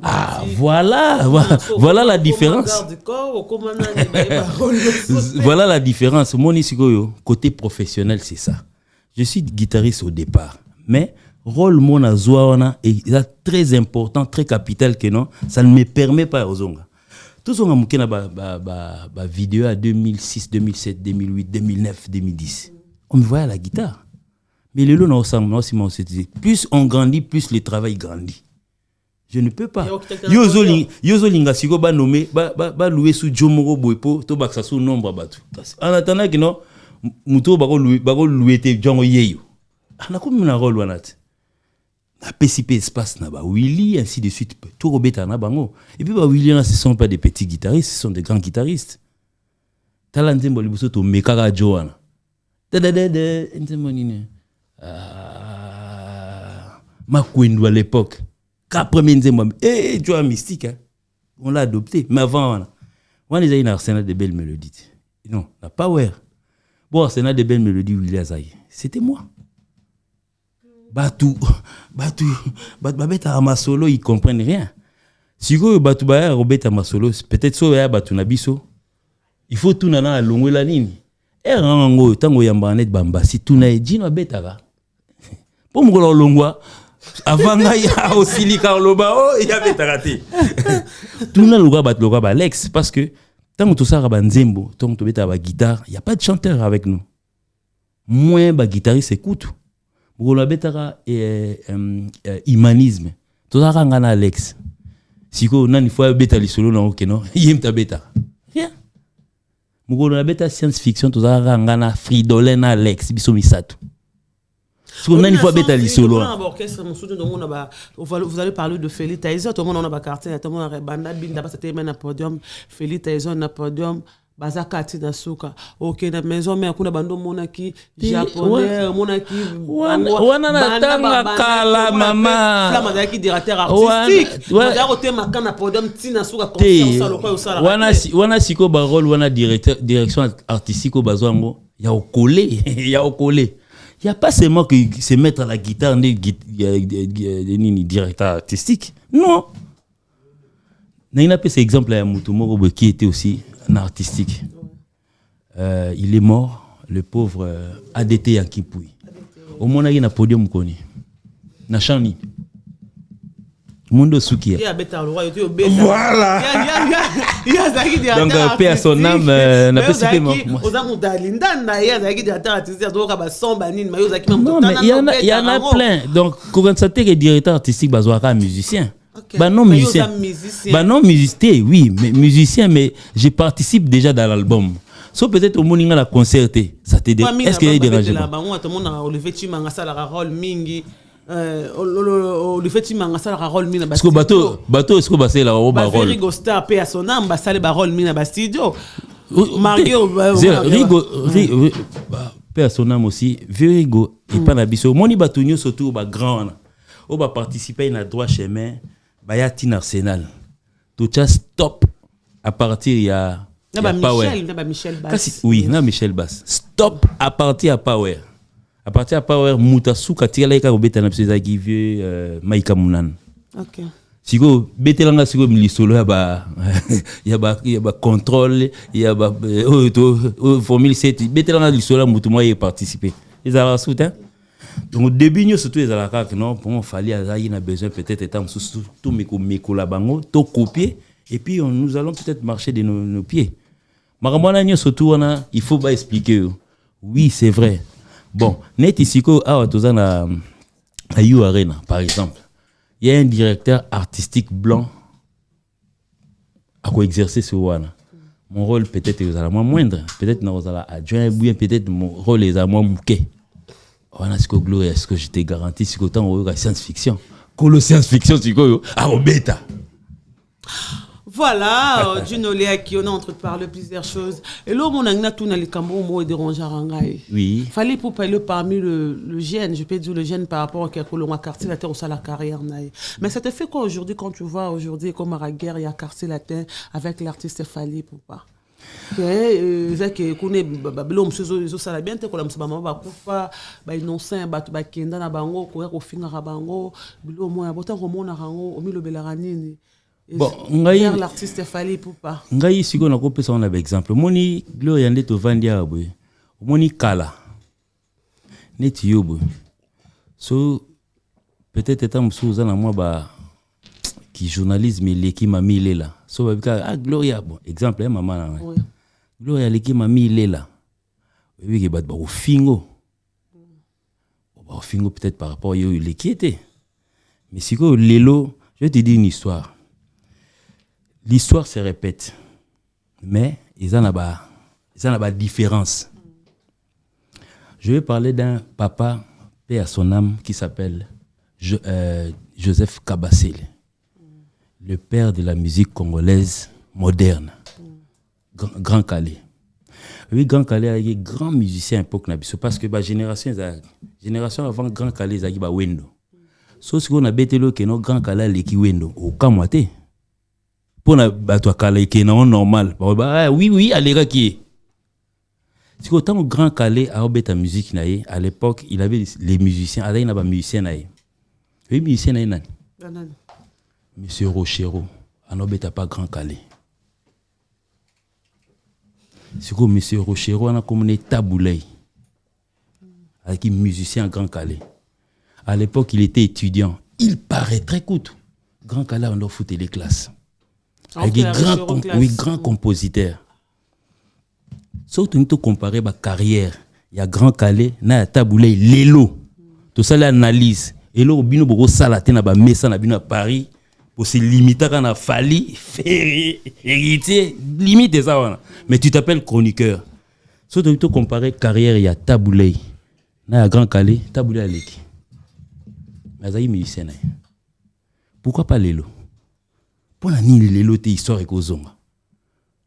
Ah voilà la différence. Voilà la différence. Mon isikoyo côté professionnel c'est ça. Je suis guitariste au départ, mais rôle mon azoana est très important, très capital que non, ça ne me permet pas aux onga. Tout ce qu'on a ba vidéo à 2006, 2007, 2008, 2009, 2010. On me voyait à la guitare. Mais le lot, plus on grandit, plus le travail grandit. Je ne peux pas. Yozo linga siko ba nommé ba louer sous Jomoro Boepo to baksa sous nombre batu. En attendant que non muto ba louer te Django Yeyo. Ana comme na rôle wanat. Na PCP espace na ba Willy ainsi de suite tout robeta na bango. Et puis ba Willy là ce sont pas des petits guitaristes, ce sont des grands guitaristes. Talanzembo libuso to Mekara Joana. Makwendo à l'époque. Premier Nzembo. Tu as mystique. Hein? On l'a adopté. Mais avant, on a un arsenal de belles mélodies. Non, la power. Bon, arsenal de belles mélodies, Willy Azaï. C'était moi. Batou, Babeta Amasolo, ils comprennent rien. Si vous Batou Baya, Robert Amasolo, peut-être ça, Batou Nabiso. Il faut tout nana à longue la ligne. Et rango tango yambanet bamba si tuna ejino betara pour mukolo longwa avant ya aussi Carloba oh ya betara te tuna luga bat luga ba Alex parce que tango tout ça ba nzembo tango to beta ba guitare il y a pas de chanteur avec nous moins ba guitariste écoute mukolo betara humanisme tout ça ngana Alex siko nani fois beta li solo na okeno yimta beta rien. Mugolo na beta science-fiction to za ngana Fridolin na Alex biso misato. Sur une fois beta li solo. Vous allez parler de Félix Tyson, tout le monde on a ba quartier, tout le monde a banda binda ba c'était même na podium, Félix Tyson na podium, bazakati na suka. OK na maison mais kuna bando monaki japonais, monaki wana na tanga kala mama. Flamma daki directeur artistique. Bazaka côté makana podium tina suka confiance à lokwa usala. Wana siko ba rôle wana direction artistique au bazwango ya okolé, ya okolé. Il y a pas seulement que se mettre à la guitare ni directeur artistique. Non. Il a pas cet exemple à Mutumoro qui était aussi un artistique. Il est mort, le pauvre ADT Yankipui. Au moins, il y a un podium connu. Na chani. Mundo Sukia. Voilà. Donc, paix à son âme, n'a pas cité moi. Non, mais il y en a plein. Donc, quand on sait que le directeur artistique est musicien. Bah non musicien. Bah non musicien, oui, mais musicien, mais je participe déjà dans l'album. Sauf peut-être au moment où on a concerté. Ça t'aide. Est-ce qu'il y a des dérangements? Le fait qu'il m'a rôle mina parce que bateau est-ce que basé là au bar rôle Rigo Star paix à son âme basale bar rôle mina studio Mario Père son âme aussi, Vérigo, et pas n'abisso. Moni batunyo surtout, grand. On va participer à droit chemin, Bayatin Arsenal. Tout ça, stop. À partir, il y a Power. Michel Bass. Oui, non, Michel Bass. Stop à partir à Power. À partir à Power, Moutassou, Katia, Laika, Obeta, Napseza, Givieux, Maïka Mounan. Ok. Si vous Betelanga, si vous me solo, il y a contrôle, il y a formule 7. Betelanga, l'isolo, Moutouma, y participer. Ils ont soutien. Donc au début, nous surtout les alaka non, pour il fallait il a besoin peut-être étant sous tout mes bango, tout copier et puis nous allons peut-être marcher de nos pieds. Maramona nous surtout il faut pas expliquer. Oui, c'est vrai. Bon, net ici ko a tozana à You Arena par exemple. Il y a un directeur artistique blanc à quoi exercer ce wana. Mon rôle peut-être est moins moindre, peut-être nous allons adjoint ou bien peut-être mon rôle est à moins mouqué. On a ce que Gloria, est-ce que je t'ai garanti, c'est qu'autant on a science-fiction. Que le science-fiction, c'est quoi? Ah, au bêta. Voilà, Juno Léa qui on a entre parler plusieurs choses. Et là, mon agna tout dans les cambos, moi, dérange à Rangaï. Oui. Fallait pour parler parmi le gène, je peux dire le gène par rapport à quelque chose, on quartier latin, on sait la carrière. Mais ça te fait quoi aujourd'hui, quand tu vois aujourd'hui, comme à la guerre, il y a quartier latin avec l'artiste Fallait pour pas? Que kune babelo msezo zo sala bien te ko la msaba ba kufa ba innocent ba ba kenda na bango ko ya ko finga ka bango bilo mo ya bota ko mona rango o milo belaka nini. Bon ngai l'artiste Fallait pour pas ngai siko na ko pesa on a exemple moni Gloria nde to vandia boy moni kala neti yobo so peut-être étant msuza na moi ba qui journalisme l'équipe m'a mis là so ba Gloria bon exemple maman na oui. Gloria l'équipe m'a mis là oui que bat ba au fingo peut-être par rapport à l'équipe était mais si que lelo je te dis une histoire. L'histoire se répète mais ils en a pas différence. Je vais parler d'un papa paix à son âme qui s'appelle Joseph Kabassel. Le père de la musique congolaise moderne, Grand Calais. Oui, Grand Calais a été grand musicien à l'époque, parce que la génération avant Grand Calais, il y a Wendo. Sauf que on a bêté le Grand Calais qui Wendo, au Kamwate. Pour na batwa Calais qui est normal. Oui, allez qui est. C'est qu'autant Grand Calais a bêté la musique, à l'époque, il avait les musiciens, il y avait des musiciens. Oui, musiciens. Monsieur Rochero, Anobeta pas Grand Calais. C'est comme Monsieur Rochero, on a comme un taboulé. Avec un musicien à Grand Calais. À l'époque, il était étudiant. Il paraît très cool. Grand Calais, on doit foutre les classes. Avec un grand compositeur. Surtout, nous comparer ma carrière. Il y a Grand Calais, il y a taboulé, l'élo. Tout ça, l'analyse. Et là, il y a un salaté, il y a un message, il y a Paris. Pour se limiter quand on a fallu hériter, limite ça. Mais tu t'appelles chroniqueur. Si tu as comparé carrière, il y a Taboulé. Il y a Grand Calais, Taboulé à l'équipe. Mais il y a musicien. Pourquoi pas Lélo? Pour la nuit, Lélo, t'es histoire et Kozonga.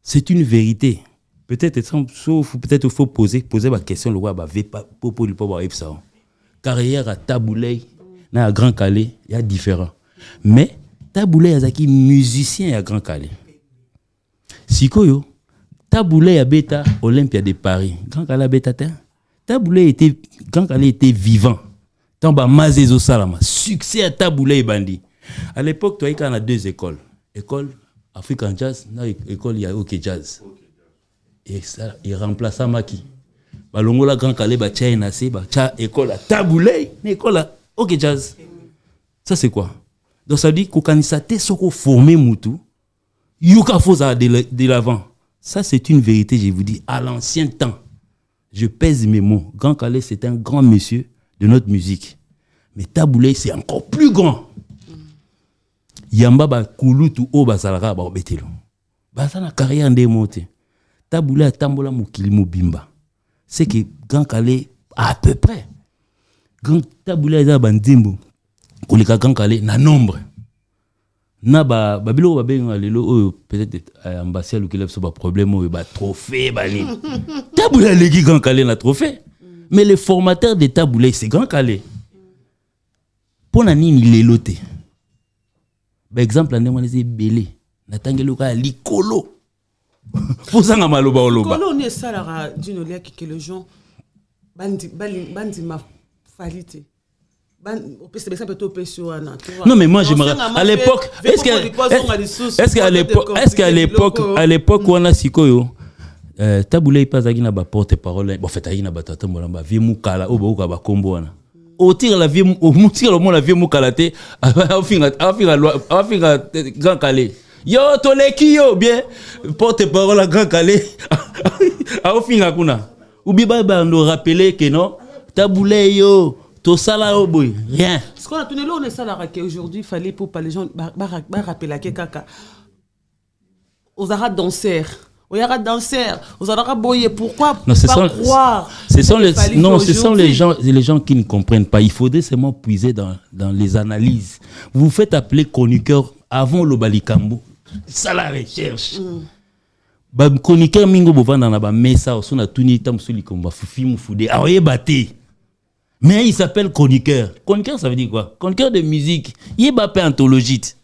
C'est une vérité. Peut-être il faut poser la question, le roi va pour le pouvoir ça. Carrière à Taboulé, il y a Grand Calais, il y a différent. Mais Taboulé Yazaki musicien à Grand Calais. Sikoyo, Taboulé à Beta Olympia de Paris. Grand Calais Beta Grand Calais était vivant. Tamba Mazezo Salama. Succès à Taboulé et Bandi. À l'époque, tu as deux écoles. École African Jazz, école il y a OK Jazz. Et ça, il remplace Maki. Balongola Grand Calais ba China c'est ba cha école à Taboulé, école à OK Jazz. Ça c'est quoi? Donc ça dit qu'au Kanisate soko formé mutu, yuka foza de l'avant. Ça c'est une vérité, je vous dis, à l'ancien temps. Je pèse mes mots. Grand Calais c'est un grand monsieur de notre musique. Mais Taboulé c'est encore plus grand. Yamba ba kulutu o basalaka ba obetelo. Basana carrière ndé monté. Taboulé a tambola mukili mobimba. C'est que Grand Calais à peu près. Grand Taboulé a bandimbo. Kolika Grand Calais na nombre na babilo babenga lelo peut-être ambassade qui lève ce problème ba trophée ba ni Taboulé legi Grand Calais na trophée Mais le formateur de Taboulay, c'est Grand Calais. Pour Nanini, il est loté. Par exemple, on a dit Belé. Natangelo ka likolo. Pour ça, on a maloba oloba. Likolo, on est ça, la d'une olia qui les gens. Bandi ma falité. Non, mais moi, je me rappelle. À l'époque, est-ce qu'à l'époque, où on a Sikoyo, Taboulay pas à na ba porte-parole. Bon, fait, aïna ba tata molamba, vie moukala, ou ba kombo wana. Au tir la vie, au moutir le monde la vie moukalate, à finir Grand Calais. Yo, toleki yo, bien, porte-parole à Grand Calais, à finir kuna. Ou bien, nous rappeler que non, Taboulay yo. Tout ça là, oh boy, rien. Ce qu'on a tourné là, on est ça là qu'aujourd'hui, il fallait pour pas les gens rappeler que kaka. Aux arabes danseurs, aux arabes boyer. Pourquoi non, pas croire? Ce sont les gens qui ne comprennent pas. Il faudrait seulement puiser dans les analyses. Vous faites appeler chroniqueur avant le Balikambo. Ça la recherche. Chroniqueur mingo bovanda na ba mesa o sona tuni tam suli komba fufi mufude. Aoye baté. Mais il s'appelle chroniqueur. Chroniqueur, ça veut dire quoi? Chroniqueur de musique. Il est pas anthologite.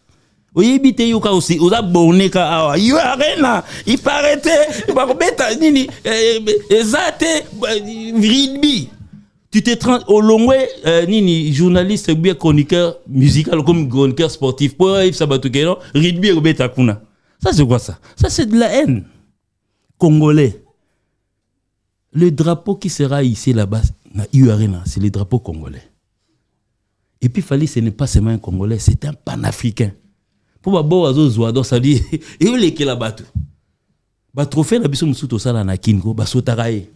Il est aussi. Il a borné ka. Il arena. Il paraît. Il va remettre nini. Zate. Ridbi. Tu te trans au long nini journaliste bien chroniqueur musical comme chroniqueur sportif. Pour Yves Sabatou non. Ridbi remettre kuna. Ça c'est quoi ça? Ça c'est de la haine. Congolais. Le drapeau qui sera ici là-bas. C'est le drapeau congolais. Et puis, Fali, ce n'est pas seulement un Congolais, c'est un panafricain. Pour Babo Azo ça dit, et où est là-bas tout? Bah, trophée, la bisou moussou ça, na Kingo, bah, sotaraye.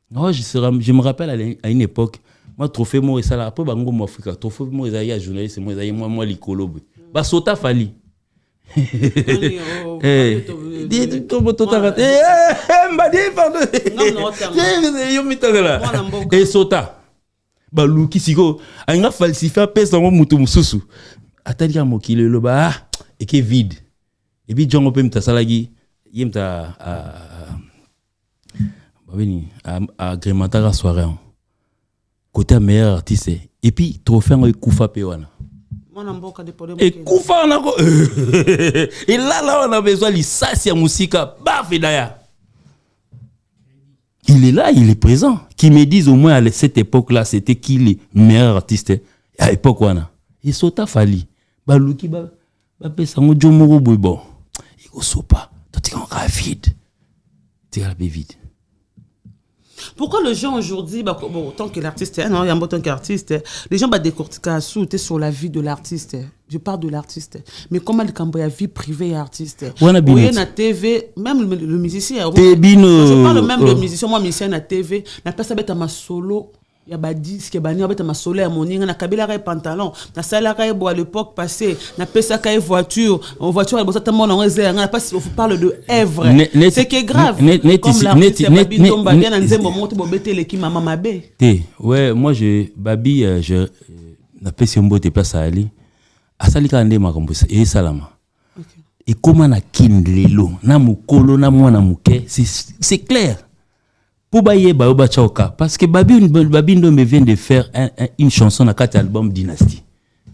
Je me rappelle à une époque, moi, trophée, moi, et ça, là, après, bah, moi, Afrika, trophée, moi, et journaliste, moi, l'icolo. Bah, sota Fali. Et sota baluki siko anga falsifier pesa mo mutu mususu atali ya mokile loba et que vide et puis jongo pe mtasalagi yemta babeni agrémentaire soirée côté meilleur artiste et puis trophée ngo ikufa pe wana. Et Koufa on a et là on a besoin de l'issassi à Moussika Bafedaya. Il est là, il est présent. Qui me disent au moins à cette époque-là, c'était qui les meilleurs artistes à l'époque wana. Et Sota Fali, Baluki ba pesa ngo jomoro boy bon. Il sopa, toi tu es vide. Tu es vide. Pourquoi les gens aujourd'hui, bon, tant que l'artiste, non, il y a un bon tant qu'artiste, les gens décortiquent sur la vie de l'artiste. Je parle de l'artiste. Mais comment le Cambodge, la vie privée et artiste? Oui, na TV, même le musicien. Je parle même de musicien, moi, musicien na TV, na personne bête à ma solo. Il y a des disques, il y a des solaire, mon ning, na kabila ray pantalon, na salaire bois à l'époque passée, na pesa kay voiture, en voiture elle bossa tellement en réserve, na pas si on parle de Èvre. C'est qui est grave. Comme l'artiste Babi Ndomba bien en zembo monte bo bete l'équipe maman mabé. Ouais, moi Babi na pesa mbote place à Ali. Asali ka ndé makambo et salama. Et comment na kindlelo, na mukolo na mwana muke, c'est clair. Pour bailler Baoba Chaoka, parce que Babi Ndombe vient de faire une chanson dans 4 albums Dynastie.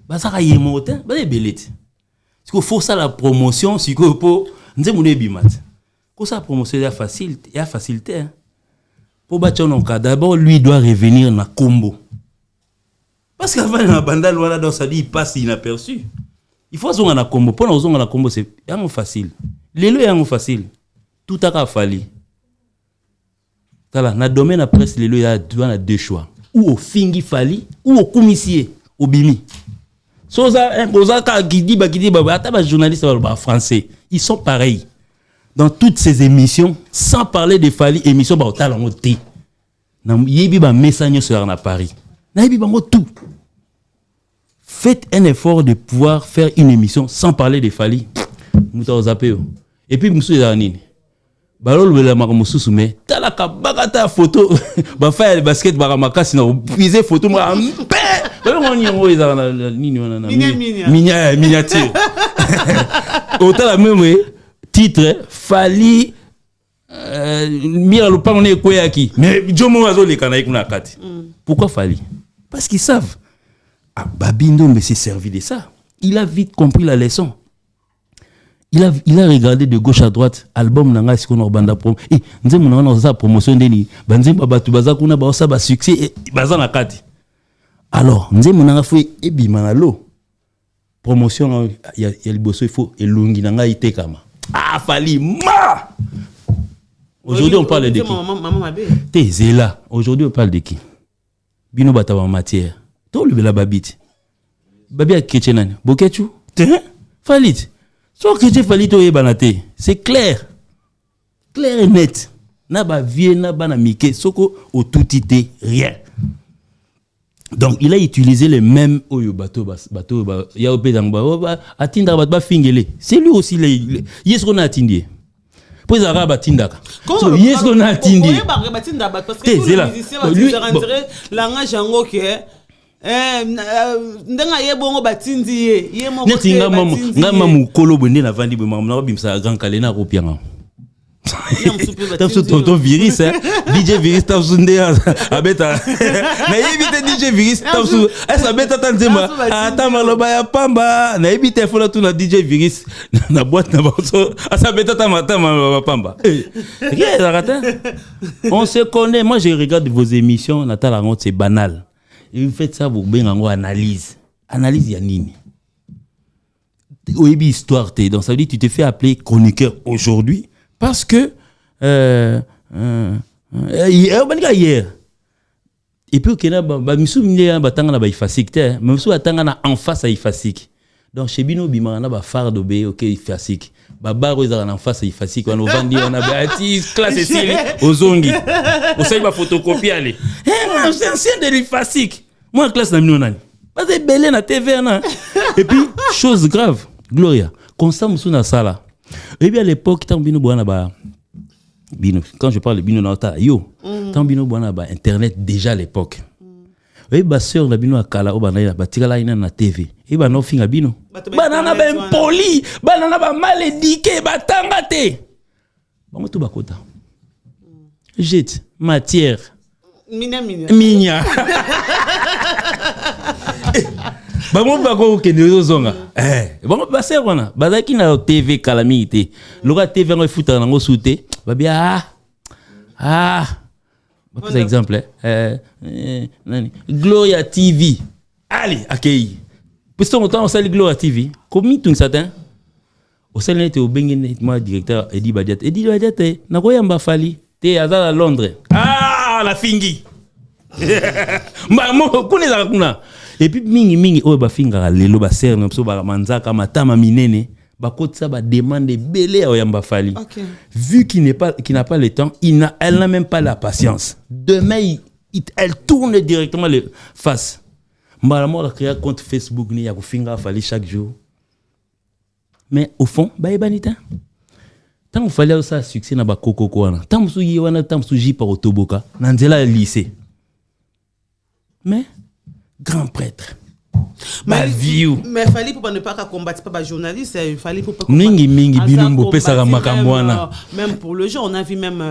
Bah ça y est monté, bah bellet. Parce qu'il faut ça la promotion, si que pour nous mon bimat. Pour ça promotion il y a facilité. Pour Bachononka, d'abord lui doit revenir dans combo. Parce qu'avant la banda loin dans ça dit il passe inaperçu. Il faut zonger dans combo. Pour nous zonger dans combo c'est un facile. Les lois sont facile. Tout a fallu. Dans le domaine après, il y a deux choix. Ou au Fingi Fali, ou au commissaire, au Bimi. Journalistes français, ils sont pareils. Dans toutes ces émissions, sans parler de Fali, émissions, il y a un message sur Paris. Tout. Faites un effort de pouvoir faire une émission sans parler de Fali. Et puis, monsieur Zanini. Balol wela makamususu mais talaka bagata photo ba faire basket baramakasi na puiser photo moi mpe on y on est dans miniature autant la même titre Fali mira le pan on est quoi qui mais jomo azo le kana ikuna kati. Pourquoi Fally? Parce qu'ils savent. Ah, Babindo mais s'est servi de ça. Il a vite compris la leçon. Il a regardé de gauche à droite album nanga est-ce qu'on banda prom et nzembo nanga na sa promotion ndeni banzemba batu baza kuna ba sa ba succès baza na kati. Alors nzembo nanga fo ebima na lo promotion ya liboso il faut elungi nanga itekama. Ah Fally ma. Aujourd'hui on parle de qui? Maman T'es Zéla. Aujourd'hui on parle de qui? Bino bata en matière. To le la babite. Babi a ketchenani. Bokechu? Fally. So que Fally to ebanate. C'est clair. Clair et net. Na ba vie na ba na mike soko au tout rien. Donc il a utilisé les mêmes oyo bateau ya opé dans ba atinda ba fingele. C'est lui aussi les yes qu'on a atindé. Pour ça batindaka. So yes qu'on a atindé. Parce que les musiciens va dire langage yango que ndanga yebongo batindi ye moko ngama mukolo bonde na vandi bo na bimsa grand kalena kopianga. T'as ce tonton virus DJ virus t'as sunde abeta na éviter DJ virus t'as su esa beta tanzema ata maloba ya pamba na éviter fola tout na DJ virus na boîte na baso asa beta tamata maloba pamba on se connaît. Moi je regarde vos émissions Natala Rango, c'est banal et vous faites ça vous bengango analyse ya nini oyebi histoire te donc ça veut dire tu te fais appeler chroniqueur aujourd'hui parce que hier et puis okena ba misu mine batanga na ba ifasik te misu atanga na en face à ifasik donc chez bino bima na ba fardo be OK ifasik ba baro ezala na en face à ifasik on vandi on a bâti classe ici ozongi osai ba photocopie aller c'est ancien de l'ifasik moi classe na mino nani parce que belé na TV na et puis chose grave Gloria constant musu na sala. Et bien à l'époque, quand bino boana ba bino, quand je parle de bino nata yo, quand bino boana ba internet déjà à l'époque. Et ba sœur la bino akala o bana ba tikala ina na TV. Et ba no finga bino. Banana ba impoli, banana ba mal éduqué, ba tangate. Ba mo tout ba kota. Jette matière. Minya. Bango bako kende zonga bango baser wana bazaki na TV calamité loka TV ngo futa nango souté babia par exemple nani Gloria TV allez accueilli parce que on sali Gloria TV comme tout certain au sali était au bengene moi directeur Edi Badiat na koyamba Fally te azala Londres la fingi mamo kuneza kuna. Et puis mingi oyo ba finga lelo ba ser no so ba manzaka matama minene ba kotsa ba demande belé à Oyamba Fally. Vu qu'il n'a pas le temps, elle n'a même pas la patience. Demain elle tourne directement les faces. Malamo a créé un compte Facebook ni ya ko finga Fally chaque jour. Mais au fond ba ebanita. Tant Fally ça succès na ba kokoko wana. Tant musu yi wana tant musu ji par otoboka na nzela lycée. Mais grand prêtre. Mais Fally pour ne pas combattre pas journaliste, il fallait pour pas mingi bilumbo pesa makamwana même pour le genre on a vu même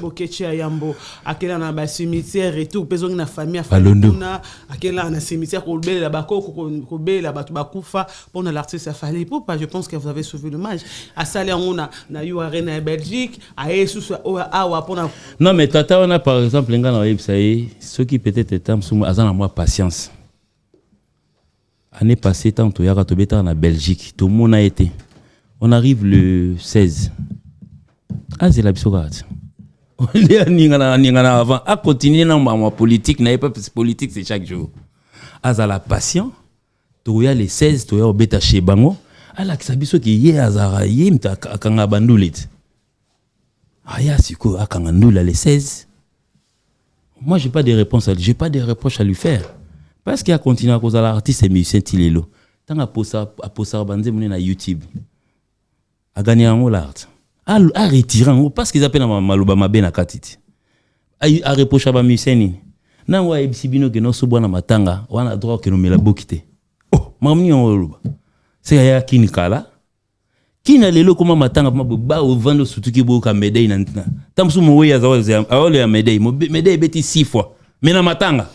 Bokechi Ayambo akela na ba cimetière et tout peso na famille afalona akela na cimetière ko bela ba ko bela ba bakufa pour l'artiste Fally pour pas je pense que vous avez sauvé le match à Salé on a eu arena Belgique à Jesus awa pour non mais tata on a par exemple nga na website ceux qui peut-être étant sous azana moi patience. Année passée, tant que Yara Tobeta en Belgique, tout le monde a été. On arrive le 16. Ah, c'est la bisogate. On est avant. À continuer dans ma politique, n'a pas politique, c'est chaque jour. Ah, ça la patient. Tu y a les 16, tu y a Beta chez Bango. Ah, là, ça biso qui y a Azara, y a Kanga Bandoulit. Ah, y a Siko, à Kangandoula les 16. Moi, j'ai pas de réponse à lui. J'ai pas de reproches à lui faire. Parce qu'il a continué à cause de l'artiste et musicien Tilelo. Tant à posa bandé na YouTube. A gagné un l'art. A retirer parce qu'ils appellent Maloba Mabe na katiti. A reprocher à musicien. Na wa ebisibino que no so na matanga, wana droit que no mela bokite. Oh, mamni on loba. C'est ya kinikala. Qui n'a lelo comment matanga ba au vendre surtout qui boka médaille nantina. Tam su mo ya zawole ya médaille. Médaille beti 6 fois. Mais na matanga.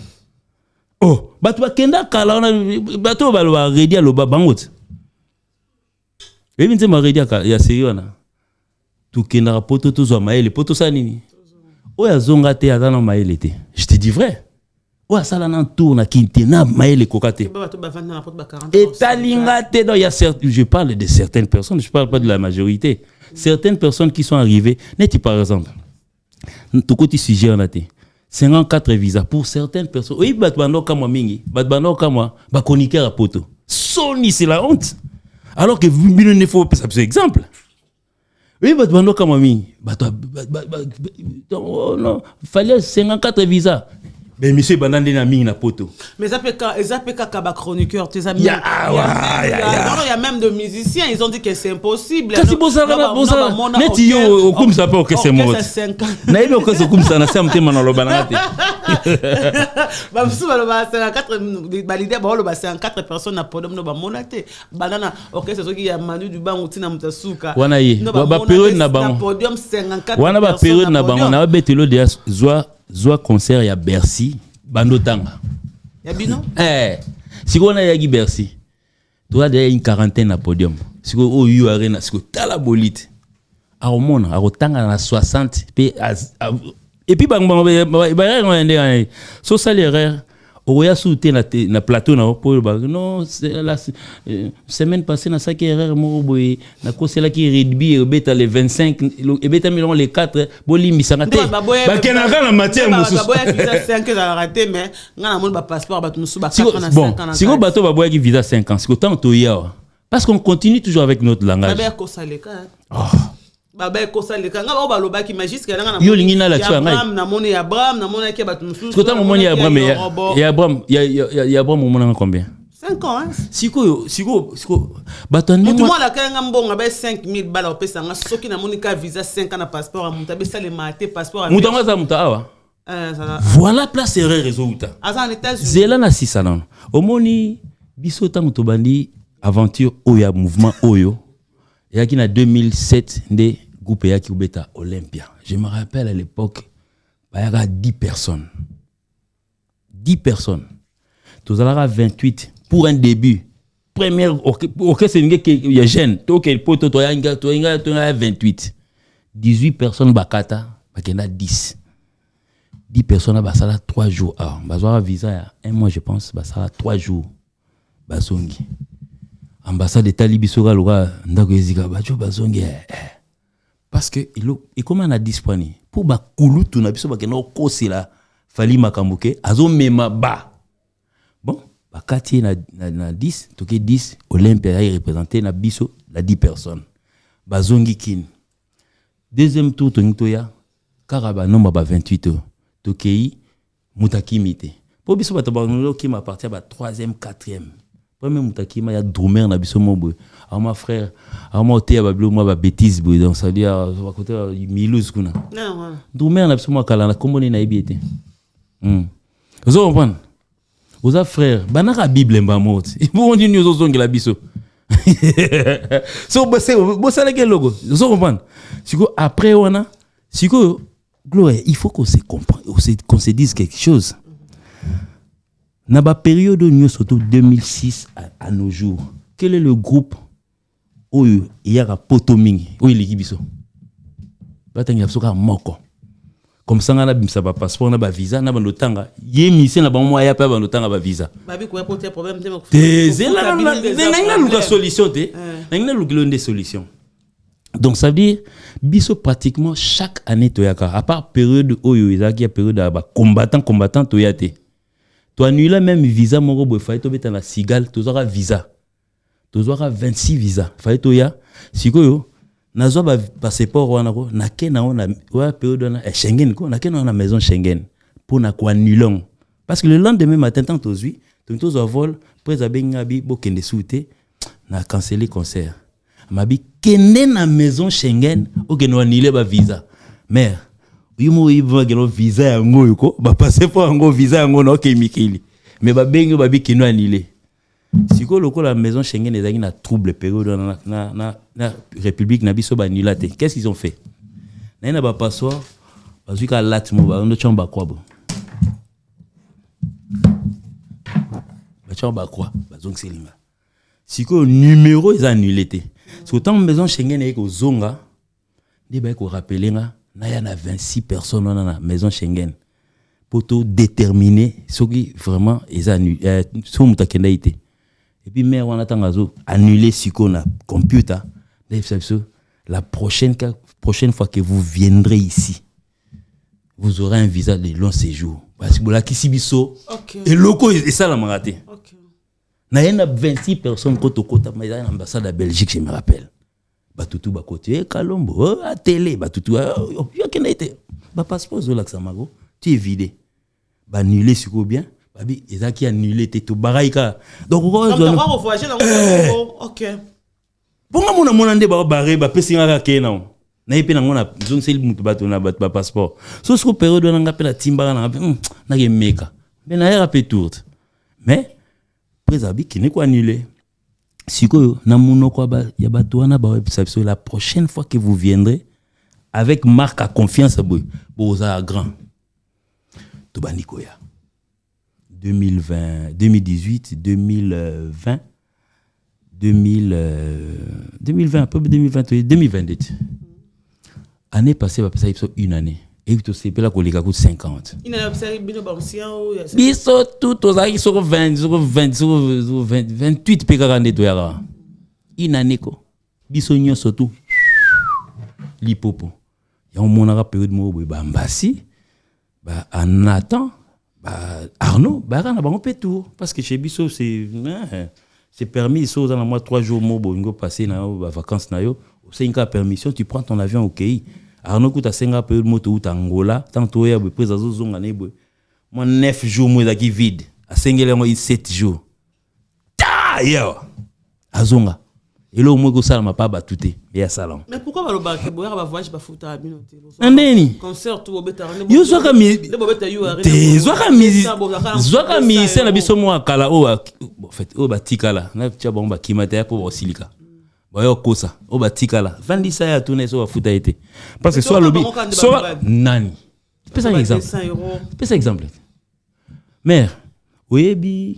Oh, batu bakenda kala ona batu balwa redia lo bangot. Ebi nzema redia ya sérieux na. Tu kenda poto to zo maele poto sa nini. Oya zonga te azana maele te. Je te dis vrai. Oya sala na tour na kinte na maele kokate. Et talinga te do ya je parle de certaines personnes, je parle pas de la majorité. Certaines personnes qui sont arrivées, neti par exemple. To côté sujet on a te. 54 visas pour certaines personnes. Oui, batbano kama mingi, batbano kama ba chroniqueur à poto. Sony c'est la honte. Alors que il ne faut pas c'est exemple. Oui, batbano kama mingi, oh non, fallait 54 visas. Mais monsieur Banande na mingi na poto. Mais ça peut kaba chroniqueur tes amis. Il y a même de musiciens, ils ont dit que c'est impossible. Kasi bosala neti yo comme ça pas que c'est mort. Na ibe ko comme ça na samte manalo banate. Ba msu ba 54 ba l'idée ba lo ba 54 personnes na podium no ba monate. Banana OK c'est ce qui y a Manu du bango tina mutasuka. Wana yi ba période na bango. Podium 54 personnes. Wana ba période na bango na betelo de Zoa concert ya Bercy bando tanga. Ya bino? Si on a yagi Bercy. Tu as déjà une quarantaine à podium. Si on a eu arena, si on a la bolite. À Romona, à Rotanga na 60 et puis so salaire Oya souté na plateau na pour non la semaine passée na ça qui erreur mo boy na ko c'est là qui rugby beta les 25 et beta milon les 4 bolimbi sangate ba kenaka na matière musu ba boya visa 5 za raté mais ngana mon ba passeport ba musu ba 4 na 5 ans si ko bato ba boya qui visa 5 ans si ko tant to ya parce qu'on continue toujours avec notre langage ba ko saleka Baba kosa le kanga ba baloba ki magique nga na yo lingina la tswa ngai na moni Abraham na moni ke batu mususu ko tango moni Abraham ya Abraham mo mona combien 5 ans hein siko bato ndimo tout le monde akanga mbonga ba 5000 bala opesa nga soki na moni ka visa 5 ans na passeport a muta be sale mate passeport mutanga za muta awa voilà place erreur résultat azan États-Unis zela na sisalon omoni biso tango to bandi aventure oya mouvement oyo et qui en 2007 des groupes qui ubeta Olympia. Je me rappelle à l'époque, il y avait 10 personnes. 10 personnes. Tous à 28 pour un début. Première OK c'est une il y a jeune, OK poto to yanga 28. 18 personnes bakata, bakena 10. 10 personnes basala 3 jours. Ah, bazwa visa 1 mois je pense, basala 3 jours. Basongi. Ambassade d'État Libisoga Loga ndako ezika bacho bazongi parce que il comment on a disponible pour ba kulutu na biso ba kena okosela fali makamboke azomema ba bon bakati na 10 toke 10 Olympia y représenter na biso la 10 personnes bazongi kin deuxième tour tonitoya karaba nomba ba 28 tokei mutakimite pour biso ba tabano ki ma partir ba 3e 4e premier mutakima ya drummer na biso mobo a ma frère a ma oté ba blo mo ba bêtise boy donc ça veut dire à côté Milouz kuna non drummer na biso mo kala na komboni na ibiete vous comprenez vous a frère banaka bible mba mot et pour on dit nous autres la biso so bossa la logo vous comprenez siko après on a siko gloire il faut qu'on se comprenne qu'on se dise quelque chose. Dans la période de surtout 2006 à nos jours, quel est le groupe où il y a Potoming, où il y a Gibiso? Il y a Moko. Comme ça, on a un passeport, on a un visa, on a un otanga. Il y a un mission, on a un otanga, un visa. Solution. Donc ça veut dire, biso pratiquement chaque année, à part période où il y a période de combattant, tu annules même visa moko boy fay to beta na Sigal to zora visa to zora 26 visa fay to ya sikoyo nazo ba passeport wana ko na kena ona wa période na Schengen ko na kena na maison Schengen pour na ko annulon parce que le lendemain matin tant to zui to zo vol près abenga bi bo kende souté na canceller concert mabi kende na maison Schengen o ke no annuler ba visa mère yumo iba gelo visa yango yuko ba passer pour yango visa yango na okay mikili mais ba bengi ba bi kino anile Si la maison Schengen est dans trouble période na République na biso ba nulate. Qu'est-ce qu'ils ont fait? Na ba passeport, parce que lat mo ba on chamba quoi bon. Ba chamba quoi? Ba donc c'est linga. Si le numéro est annulé. Si autant maison Schengen est au zonga, il faut rappeler na y a 26 personnes dans la maison Schengen pour tout déterminer ce qui vraiment est annulé. Et puis mais on attend annuler ce qu'on a computer. La prochaine fois que vous viendrez ici, vous aurez un visa de long séjour. Parce que là qui sibiso et loco et ça la maraté. Na y a 26 personnes côté mais dans l'ambassade de Belgique, je me rappelle. Batutu ba côté Kalombo à télé batutu yo kenete ba passeport zo laxamago tu es vidé ba annuler sur bien babi ezaki annuler te to baraika donc on va voyager dans OK bonga mona nde ba baré ba pesinga ka kena na yepe na ngona zone sel mutu bato na ba passeport so ce période na nga pe na timba na na ke meka mais na era pe tour mais présabi qui ne ko annuler. Si la prochaine fois que vous viendrez avec marque à confiance vous à grand Tobanikoya 2020 2018 2020 2020 un peu 2021 2022 année passée va passer une année et tout c'est là qu'on les coûte 50 il a observé biso tout aux aïe sur 20 sur 20 sur 28 pécarande to yara une année ko biso nyo surtout lipopo ya on monara période mo ba mbasi ba Nathan ba Arnaud ba kana ba on peut tout parce que chez biso c'est permis so dans moi 3 jours mo bo passer na vacances na yo c'est une permission tu prends ton avion au pays Arnaud kuta senga peu moto uta Angola tantôt ya be pesa zo zonga ne boy moi 9 jours moi daki vide a sengele moi 7 jours ta yo azonga et là moi go sala ma pas batuté ya salon mais pourquoi ba lo ba ke boya ba voyage ba futa binote ndeni concert to beta yo zoka mi te zoka mi c'est na biso moi kala o en fait o batikala na tia bomba kimata pour osilika Boyo kosa, o batikala. Vandi ça ya tourner so futa été. Parce que soit lobby, soit nani. Fais un exemple. Fais un exemple. Mère, oyebi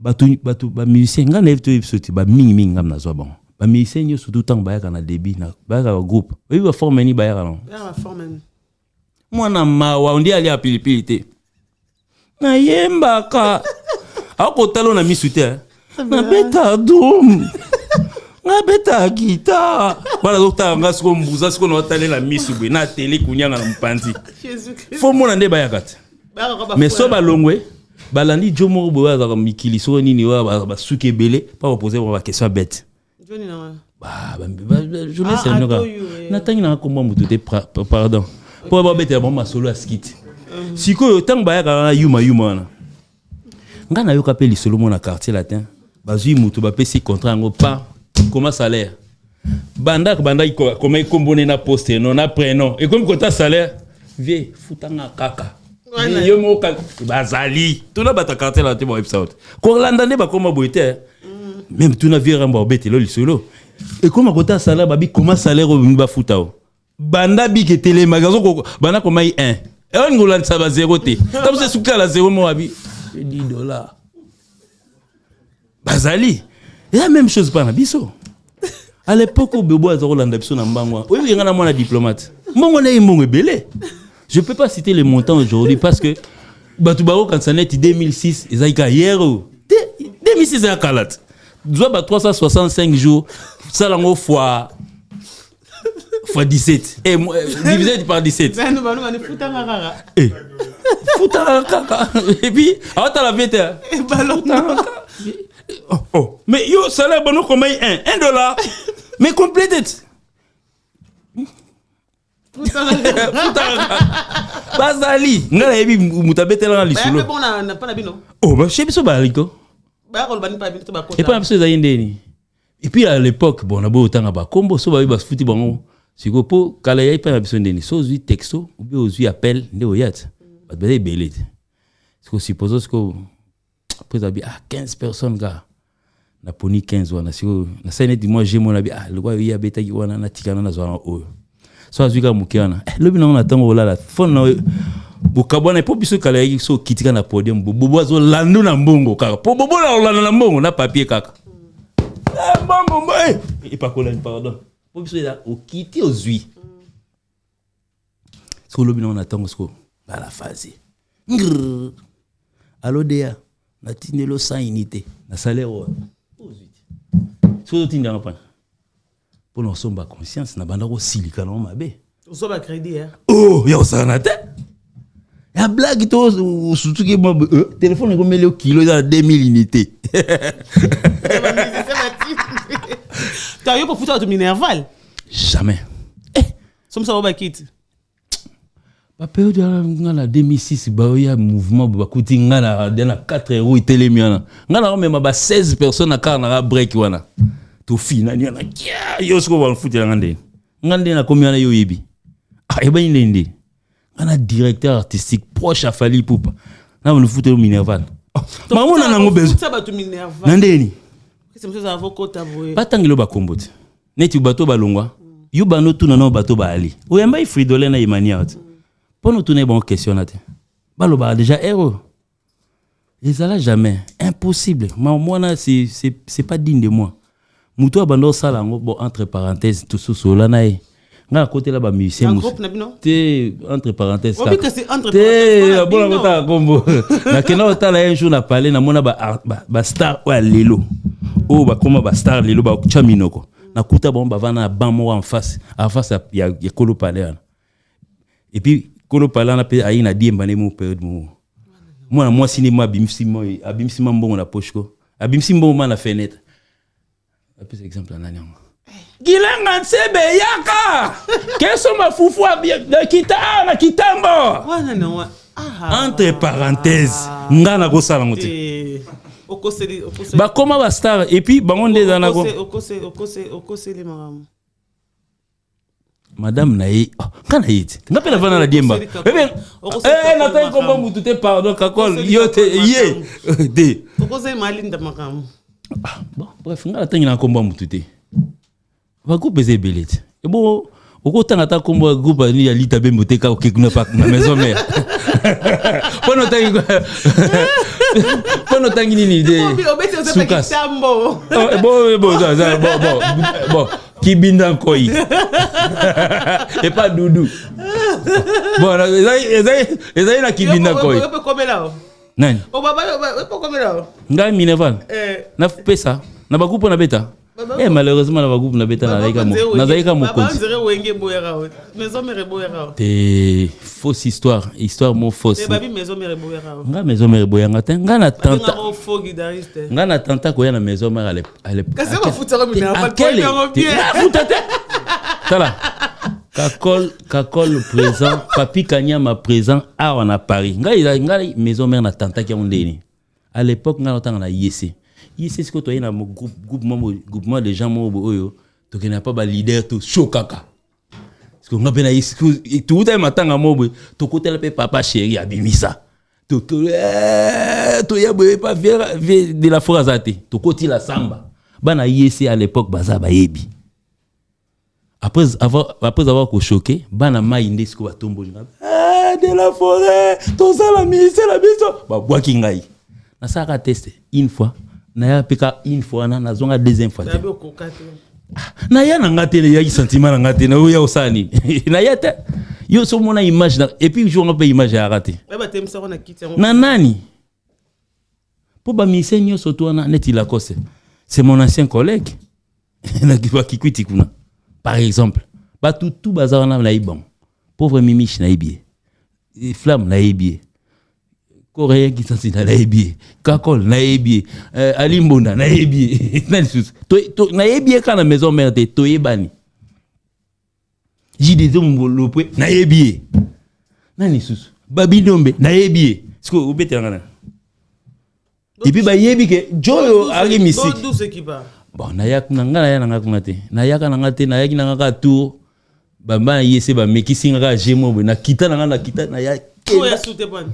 batu ba musicien nga lève to episode ba mingi ngam na zo bon. Ba musicien yo surtout tant ba ya na débit na ba ya groupe. Oyebi ba forme ni ba ya non. Ba forme. Mwana mawa ndi ali a pilipili te. Na yemba ka. Ako talo na misute. Na beta dum. Na beta guitare. Voilà docteur nga siko mbuza siko na tale la misube na télé kunyanga na mpanzi. Faut mona nde bayakat. Mais so balongwe balandi jomo boya za mikili so nini wa ba suke belé pas poser ba question bête. Joni na. Ba journée c'est noka. Na tangi na komba mutu te pardon. Pour ba bête ba ma solo skit. Siko tang bayaka na yuma na. Nga na yo kapeli solo mona quartier latin. Bazui mutu ba pesi contrat ngo pas comment salaire banda comment combiner na poste non na prénom et comme quota salaire vie futanga kaka yo mo ka bazali tout na bata quartier la te bo episode ko landa ne ba comment boiter même tout na vie ramba betelo lisolo et comme quota salaire babi comment salaire ba futao banda bi ke télé magasin ko bana comment 1 et on ngola ça ba 0 te tam se suka la 0 mo abi $10 bazali et la même chose pas na biso. À l'époque où Bebo a Rolanda biso na mbangwa, oui il y a un diplomate. Mbangwa na mbongo belé. Je peux pas citer les montants aujourd'hui parce que Batubaro quand ça net 2006, ils aika hier 2006 à Kalat. Doit ba 365 jours, ça lango fois 17 et divisé par 17. Ben nous futa ngara. Eh. Futa kaka. Et puis, ah t'as la vite. Et ballon. Oh, mais yo salaire bon comment $1 mais complété bazali ngala yebi mutabetela na lisolo mais bon na pas na bino oh ba chebiso baliko ba ko bani pa bino to ba ko et pas biso zayindeni et puis à l'époque bon na bo tanga ba kombo so ba ba futi bon siko po kala yai pa biso ndeni so zui texto ou bien ozui appel nde oyat ba belé siko suppose que après ça 15 personnes gars na poni 15 wana sio na sene di moi j'ai mon abi le quoi il y a beta qui wana na tikana na zwana o so azwika mukiana le bino na tango la fon na bukabona po biso kala yi so kitika na podium bobo azo landu na mbongo kaka po bobo la landa na mbongo na papier kaka mbongo et pas colline pardon po biso là o kiti ozui so le bino na tango sko ba la phase allo dea na tinelo sans unité na salaire so tinda ngapa pour nous sommes conscience na banda ko silika no mabe so ba crédit hein oh ya osana te ya blague to surtout que moi téléphone ko mele kilo dans 2000 unités tu as eu pour foutre de Minerval jamais somme ça va quitter ba période ngana 2006 ba ya mouvement ba kuti ngana na 4 euros telemiana ngana même ba 16 personnes na car na break wana to fina ni na yo sko ba futi ngande na combien na yo yebi e ba ndende ngana directeur artistique proche à Fally Ipupa na le futi Minerval maman na ngo bezo ça ba to Minerval nandeni c'est monsieur avocat taboué batangelo ba kombote neti bato balongwa yo bano tuna no bato ba ali oyamba ifridolé na imania pour nous tourner bonne question là baloba déjà héros ils allaient jamais impossible moi c'est pas digne de moi muto abando sala bon entre parenthèses tout ça là nae nga côté là ba musicien té entre parenthèses ça que c'est entre parenthèses bon on ta combo na kena ota la un jour na parler na mona ba star wa lelo oh ba koma ba star lelo ba chaminoko na kuta bon ba vana bamo en face ya kolo palais et puis kolo pala na pe aina diemba ne mo période mo moi cinéma abimsi mbongo na poche ko abimsi mbongo na fenêtre après exemple na nyanga Gilenga nsebe yaka keso mafufu abia na kitambo wana no entre parenthèses ngana ko sala ngote okoseli ba koma ba star et puis bango ndeza na ko okoseli maramu madame nae kana yiti ngapela vana la diemba na tayi komba mutu te pardon kakol yote ye de okose malinda makamu bon bref ngala tangi na komba mutu te va groupe ze belete et bon okotanga ta komba groupe ni ya lita bembo te ka okekuna pa na maison mère pono tangi nini de Kitambo bon Kibinda Koi et pas Doudou bon ezali na Kibinda Koi nani ngai Minerval na pesa na ba groupe na beta malheureusement na ba groupe na beta na zaika mo konzi te fausse histoire mo fausse nga maison mère boyanga te nga na tanta ko ya na maison mère kasi ba futara Minerval tala kakol présent papi Kanyama présent à on a Paris nga maison mère na tanta ki ondeni à l'époque nga otanga na yese ce que toi na groupement de gens oyo to kena pas ba leader to shokaka parce que ngapena tout ta matanga mobo to côté la papa chéri abimisa to ya boye pas de la forazate to côté la samba bana yese à l'époque baza ba yebi après avoir ko choqué bana mainde ce ko batombo de la forêt to ça la ministère la biso ba boaki ngai na saka tester une fois na ya peka une fois na zonga deuxième fois na ya na ngate ya sentiment na ngate na ya osani na ya te yo so mona image na et puis jour on peut image ya raté na nani po ba misenyo soto na neti la kose c'est mon ancien collègue na kikwiti kuna par exemple ba tout bazar na ibon pauvre mimiche na ibie flamme na ibie Coréen qui s'en na ebie kakol na ebie alimbonda na ebie na ebie kana maison mère de toyebani JD Mbolopwe na ebie nani susu babidombe na ebie siko ubete ngana et puis ba yebi ke joyo ari misi bon na yak na ngana ya na ngate na yak na ngate na yak na ngaka tour bamba yese ba mekisi ngaka jemo na kita na ngana kita na ya ko ya sute ban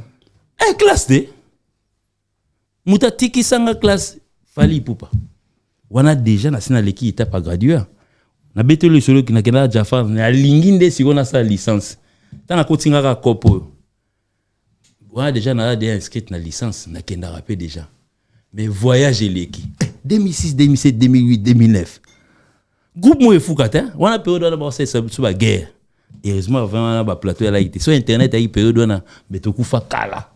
classe de muta tiki sanga classe Fally Ipupa wana déjà na sina leki étape à graduer na betelo solo ki na kenda Jafar na linginde sikona sa licence tana kotinga ka kopo wana déjà na déjà inscrit na licence na kenda rappé déjà mais voyage leki 2006 2007 2008 2009 groupe mo efukata wana période wana ba ça sur la guerre heureusement vraiment ba plateau là été sur internet ay période wana betoku fa kala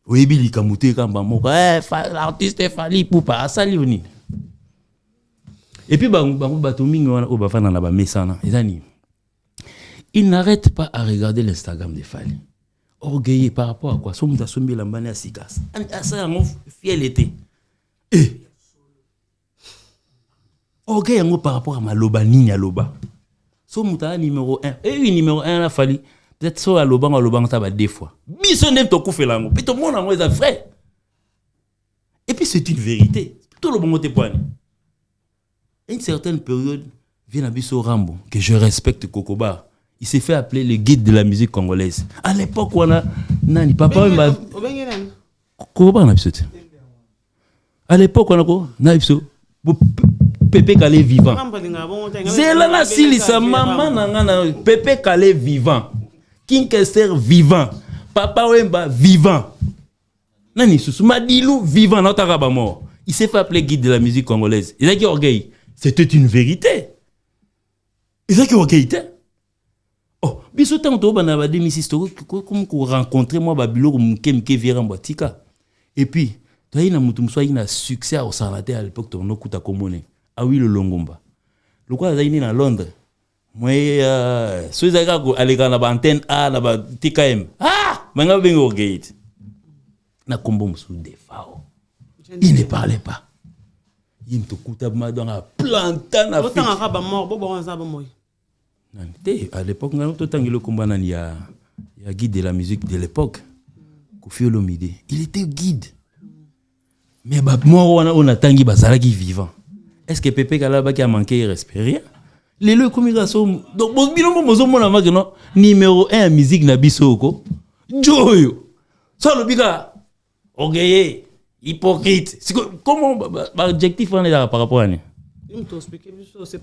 oyebi likamute kamba moko l'artiste Fally Ipupa asali oni et puis bato mingi wana o bafana na ba mesana ezani il n'arrête pas à regarder l'Instagram de Fally orgueillé par rapport à quoi son muta sombi la mbane asikas asa yango fiel était orgueil yango par rapport à maloba nini aloba son muta numéro 1 et numéro 1 la Fally peut-être so aloba ta ba deux fois biso ndem to kufela ngo pito mona ngo eza vrai et puis c'est une vérité tout le bongo te poani une certaine période vient à biso Rambo que je respecte Kokoba il s'est fait appeler le guide de la musique congolaise à l'époque on a nani papa Kokoba na biso à l'époque on a ko na biso Pépé Calé vivant zela na silisa mama na Pépé Calé vivant King Kester vivant, Papa Wemba vivant, Nani Soussou Madilou vivant, Notaraba mort. Il s'est fait appeler guide de la musique congolaise. Il a dit orgueil. C'était une vérité. Il a dit orgueil. Oh, biso tanto bana ba 2006 comme ko rencontrer moi babilo ko mke viera mbatika. Et puis, toi ina mutu mso ina succès au Salaté à l'époque to nokuta komone. Ah oui le Longomba. Le quoi zaini na Londres. Moi so ezaka ko aleka na ba antenne A na ba TKM manga bengo gate na kombo musu defao il ne parlait pas il me tokuta ma dans la planta na autant ka ba mort bo bonza ba moy nante à l'époque ngalo to tangilo komba nani ya guide de la musique de l'époque Koffi Olomide il était guide mais ba mort on a tangi bazalaki vivant est-ce que Pépé Kalaba qui a manqué respirer les le communication donc binombo mozo mona ma que non numéro 1 musique na bisoko joyo ça le biga orgueillé hypocrite comment adjectif on est là par rapport à ni c'est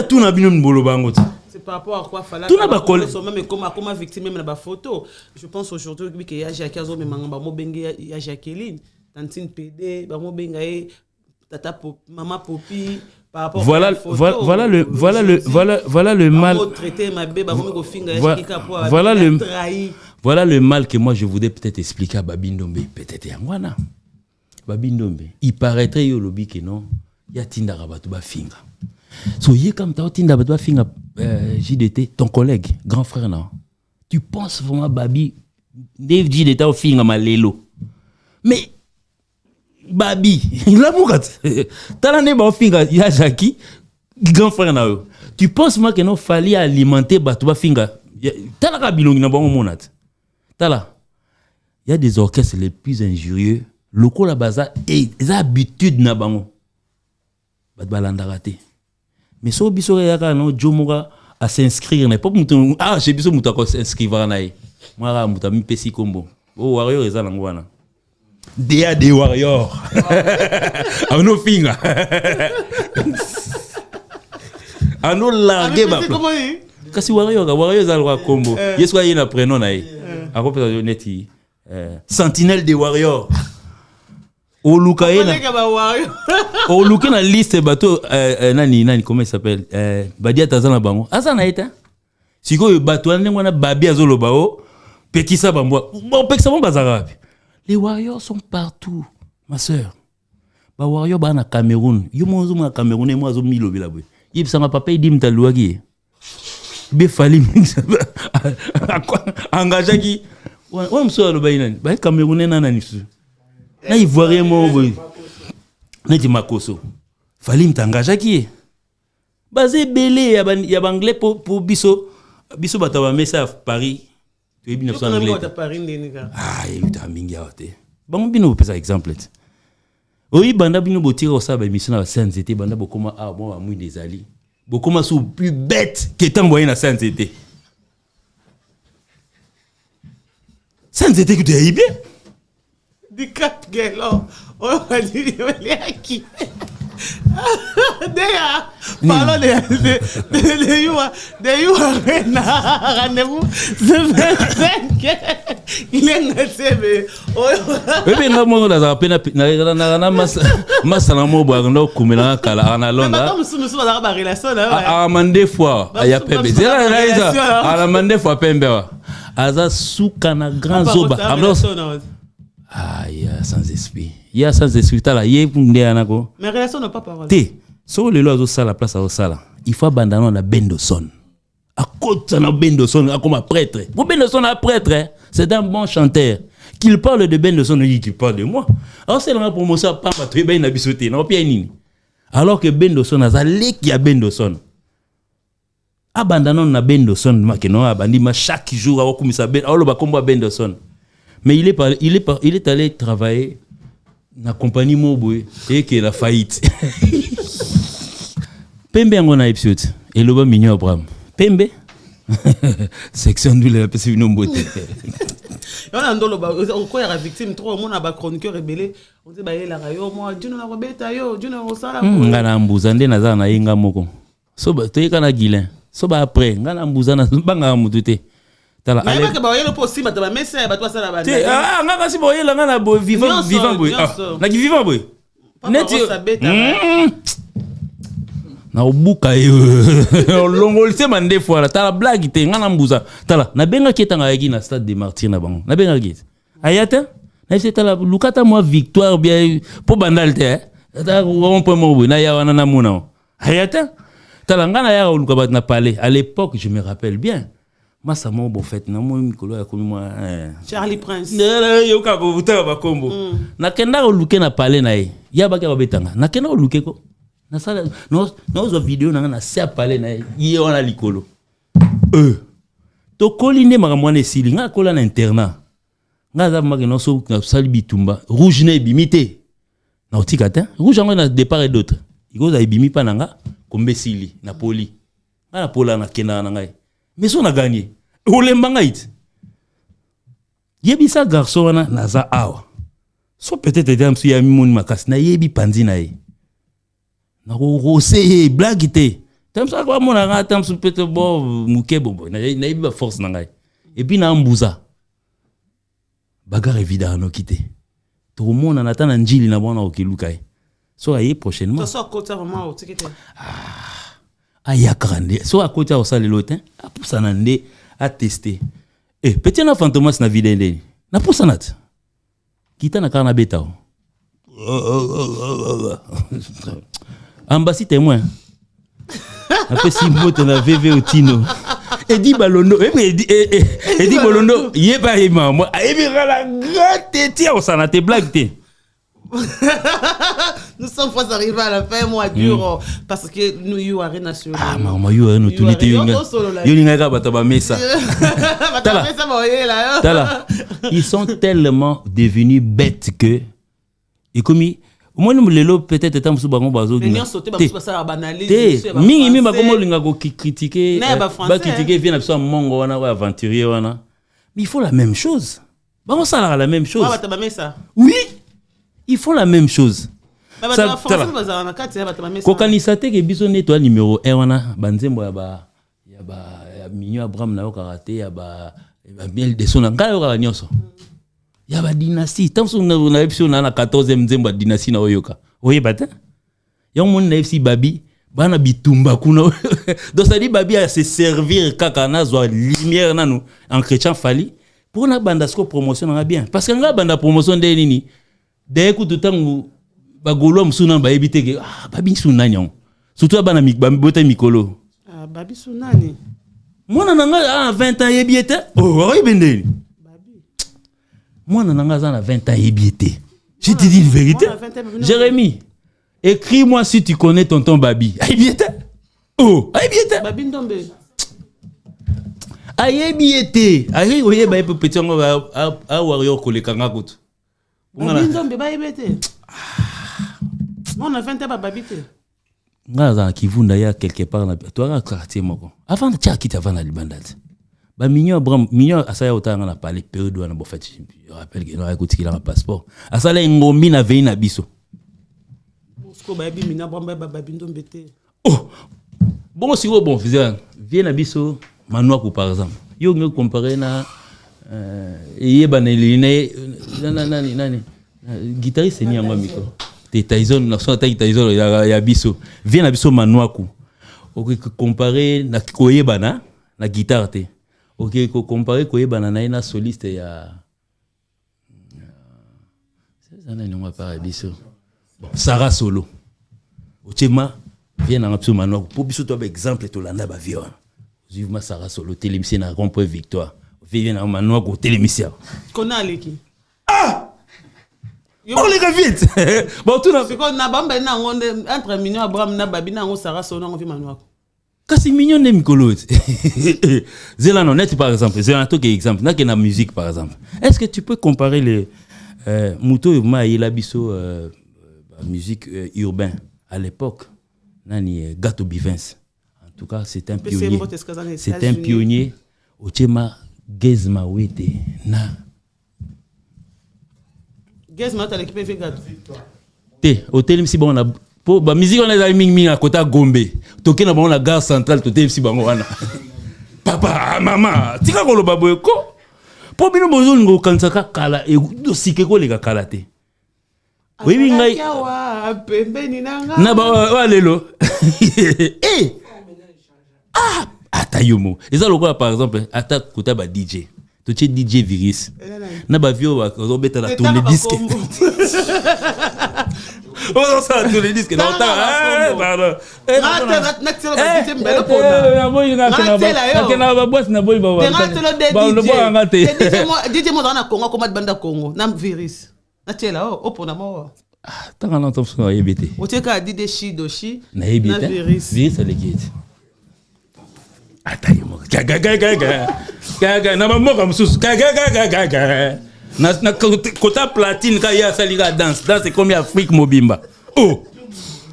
tout na binom bolo bango c'est par rapport à quoi fallait tout na ba même comme victime même na ba photo je pense aujourd'hui que ya Jacques Azo me mangamba mo benga ya Jacqueline tantine PD ba mo benga tata maman Popi par rapport voilà le mal voilà le mal que moi je voudrais peut-être expliquer à Babindombe peut-être Yangwana Babindombe il paraîtrait yo lobby que non ya tinda rabatu ba finga so yé comme ta tinda rabatu ba finga JDT ton collègue grand frère non tu penses vraiment Babi Dave JDT au finga malelo mais Babi, la moukat. T'as l'année ba finga ya Jackie, grand frère na yo. Tu penses moi que non fallait alimenter Batouba finga. T'as la bilongi na bango monat. T'as là. Il y a des orchestres les plus injurieux, locaux la baza et les habitudes na bango. Batba landarate. Mais so biso ya ka no Jomoga à s'inscrire n'est pas mouton. Ah, j'ai biso mouta ko s'inscrire na yi. Moi ra mouta mi pesi kombo. Oh warrior eza nango wana. Des warriors. Ano finga. Ano largué ba. Kasi warrior za lwa combo. Yeswa yina prénom na yi. Ako pesa neti sentinelle des warriors. Olukaena. Olukena liste bateau nani comment il s'appelle Badia Tazana bango. Azana ita. Siko bateau ndenge na babi azoloba o pekisa bambo. Bon pekisa bon bazara. Les warriors sont partout, ma sœur. Les warriors sont au Cameroun. Yo monzo na Cameroun et moi zo milo bilabwe. Yib sama papa idi mtaluaki. Be fali engagé qui on me sort le bain. Ba Camerounais nana nisu. Na ivoirien mo boy. Na di makoso. Fali mtangagé qui. Basé belé ya banglais pour biso batawa mesa Paris. Tu es bien ah, il t'a mingi à côté. Bon, bien nous pesa exemple. Oui, banda bino botira au saba émission na CNCT banda bokoma ah bon amui des ali. Bokoma sou plus bête que t'envoyer na CNCT. CNCT que tu es bien. Du Cap Gelo. On va dire, il est acquis. D'ailleurs, parlons de you rendez-vous le 25. Il est ngacebe. Bébé ngamo na pena na masala mo bwa ndo kumela kala ana londa. Musu ba relation na. A mande fois ya pembe. Zela raiza. A mande fois pembe wa. Aza suka na grand zoba. Ah, il y a sans esprit. Il y a sans esprit. T'as là, il y a une anako. Mais relation n'a pas parole. Té, sur le lois au sala, place au sala. Il faut abandonner la bendoson. À côté de la bendoson, comme un prêtre. Pour bendoson, un prêtre, c'est un bon chanteur. Qu'il parle de bendoson, il dit qu'il parle de moi. Alors c'est la promotion, pas ma très bien habitué. Non, bien ni. Alors que bendoson a zalé qui a bendoson. Abandonnons la bendoson, ma que non abandonne ma chaque jour à comme ça ben. Alors le combat bendoson. Mais il est allé travailler dans la compagnie Moboué et qui est la faillite. Pembe on a épisode et le bas mignon Abraham. Pembe section de la personne non beauté. On a ndolo ba ko ya victime trop mon aba chroniqueur rebelle on dit ba yela rayo moi Juno na robeta yo Juno osala ngana mbuza nde naza na yenga moko. So ba toyeka na Guilin. So ba après ngana mbuza na banga mutute. Mais que ba yelo possible ba message ba toi ça la ba. Ah ngaka si ba yela ngana bo vivant boy. Na ki vivant boy. Net na obuka yo longolse mande fois la tala blague te ngana mbuza tala na benga ketanga yaki na stade de Martyrs na bango na benga ki ayata na c'est tala lukata moi victoire bien pour bandal te ta on point mo na ya wana na mona ayata tala ngana ya luka na palais à l'époque je me rappelle bien masa mo bo fait na mo mikolo ya komi moi Charlie Prince yo ka bo buta ba kombo na kenda ko luke na palais na ye ya ba ka betanga na kenda ko luke ko na sala no vidéo na se parler na ye on a likolo to koline makamwana esili nga kola na internat nga za maka no so na sali bitumba rouge na bimité na otikata rouge ngo na départ et d'autres iko za bimi pa nanga kombe sili na poli nga na pola na kena na ngai mais on a gagné olemba ngait yebisa garçon wana naza awa so peut-être dem su ya mimoni makasi na yebi panzi na ye na rosé blague te tam ça quoi mon ara tam su peut bo muke bobo na iba force na ngai et puis na mbuza bagarre évident no kité to mona na tana njili na bona okilukai so aye prochainement to so kota vraiment o tikete aya grande so akota o sale lotin a poussa na nde a tester petit na fantomas na vidéo ndeni na poussa nat kita na kana beta Ambassi témoin. Après si moto na VV au Tino. Edi Balondo, Edi Balondo, yé pas yéma moi. Ebi la grande tia au sana te blague te. Nous sommes fois arrivés à la fin mois dur parce que nous you arena national. Ah maman you arena tout n'était yo. Yo ni ngaka bataba mesa. Bataba mesa moye là. Tala. Ils sont tellement devenus bêtes que et comme moi nous lelo peut-être étant sous bango bazo venir sauter ba ça banaliser mingi ba comme linga ko critiquer ba critiquer vient absolument mongo wana wa aventurier wana mais il faut la même chose bango ça la même chose oui il faut la même chose ça français baza na kati ya batamamesa ko kanisa te ke biso ne toi numéro 1 wana banzembo ya ba minyo Abraham na yo karaté ya ba miel de sona ngala yo nyonso ya ba dynastie tant so na episode na 14e nzembo dynastie na oyoka oye bata ya mon na FC babi bana bitumba kuna donc ça dit babi a se servir kaka na zo lumière nanu en chrétien fali pour na banda sko promotion na bien parce que nga banda promotion de nini de ko tutangu ba golo msuna ba ebite ke babi suna nyon surtout bana bota mikolo babi sunani mona nanga 20 ans yebiete oh ibendeni moi, je n'ai 20 ans ébiété. Je te dis la vérité. Jérémy, écris-moi si tu connais tonton Babi. Ébiété. Oh, ébiété. Babi Ndombe. Ébiété. Aïe, oye, ba pe petit ngo a warrior ko le kanga kutu. Babi Ndombe ba ébiété. Moi, on a 20 ans Babi te. Nga za kivunda ya quelque part na toi quartier moko. Avant de tia kita avant na libandate. Mignon Abraham, Mignon asaya autant on a parlé période où on a bon fait. Je rappelle qu'il a écouté qu'il a un passeport. Asala ngombi na veille na biso. Ko ba bi Mignon Abraham ba bindo mbete. Oh. Bon si bon viens na biso Manouakou par exemple. Yo ngi comparer na yeba na line nani guitariste ni yango miko. Te Tyson na so ta Tyson ya biso. Viens na biso Manouakou. OK comparer na koyeba na guitare te. OK, ko comparer koyeba na soliste ya c'est ça nani on parle biso. Bon, Sarah Solo. Ochema vient na biso Manouakou. Pour biso to exemple to landa ba vion. Vivement Sarah Solo télémission na rond-point Victoire. Vient na Manouakou télémission. Kona aleki. Ah! On les gars vite. Bon tout na c'est qu'on na bamba na ngonde entre Mignon Abraham na babi na ngo Sarah Solo na ngo Manouakou. Kasi Mignon ne mikolo. Zelano net par exemple, Zelano qui exemple, na que na musique par exemple. Est-ce que tu peux comparer les Mouto ma la biso musique urbain à l'époque nani Gato Bivens. En tout cas, c'est un pionnier. C'est un pionnier au Tchema Gezma Wete na Gezma ta l'équipe fait Gato. Té hôtel si bon on a pour ba musique on a ming à côté Gombe. Toké na bon la gare centrale to si bango wana. Papa, maman, tika ko lo baboy ko. Po bino bozo ngo kansaka kala e do sike ko le kala te. Oui oui ngai. Na ba lelo. Eh. Ah, atayomo. Eza lokola par exemple, ata kota ba DJ. To che DJ Virus. Na ba vio ba ko beta la tourner disque. Oh ça tous les disques non ta pardon DJ mo na Congo comme banda Congo na Virus na tela o pona mo tanga na topso na yebete o teka DJ Shidoshi na yebete Virus alekiti atayo mo gaga na mamoka mususu gaga na kota platine ka ya salika danse c'est comme Afrique Mobimba oh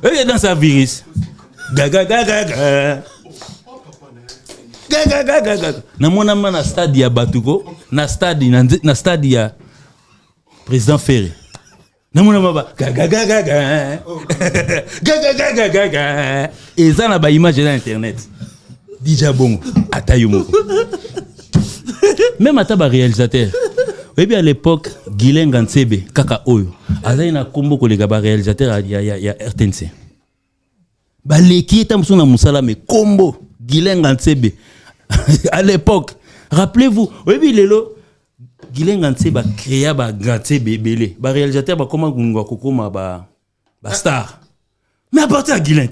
et dans sa Virus gaga na mona na stade ya Batuko na stade ya président Ferré na mona ba gaga et ça na ba image dans internet déjà bon atayo moko même ataba réalisateur. Et bien à l'époque, Guylain Gansebe, Kaka Oyo, Azaina Kombo kolega ba réalisateur ya RTNC. Ba leki etamso na musala mais Kombo Guylain Gansebe à l'époque. Rappelez-vous, oui bien lelo Guylain Gansebe a créé ba Gansebe belé, ba réalisateur ba comment ngwa kokoma ba star. Mais à partir de Guylain.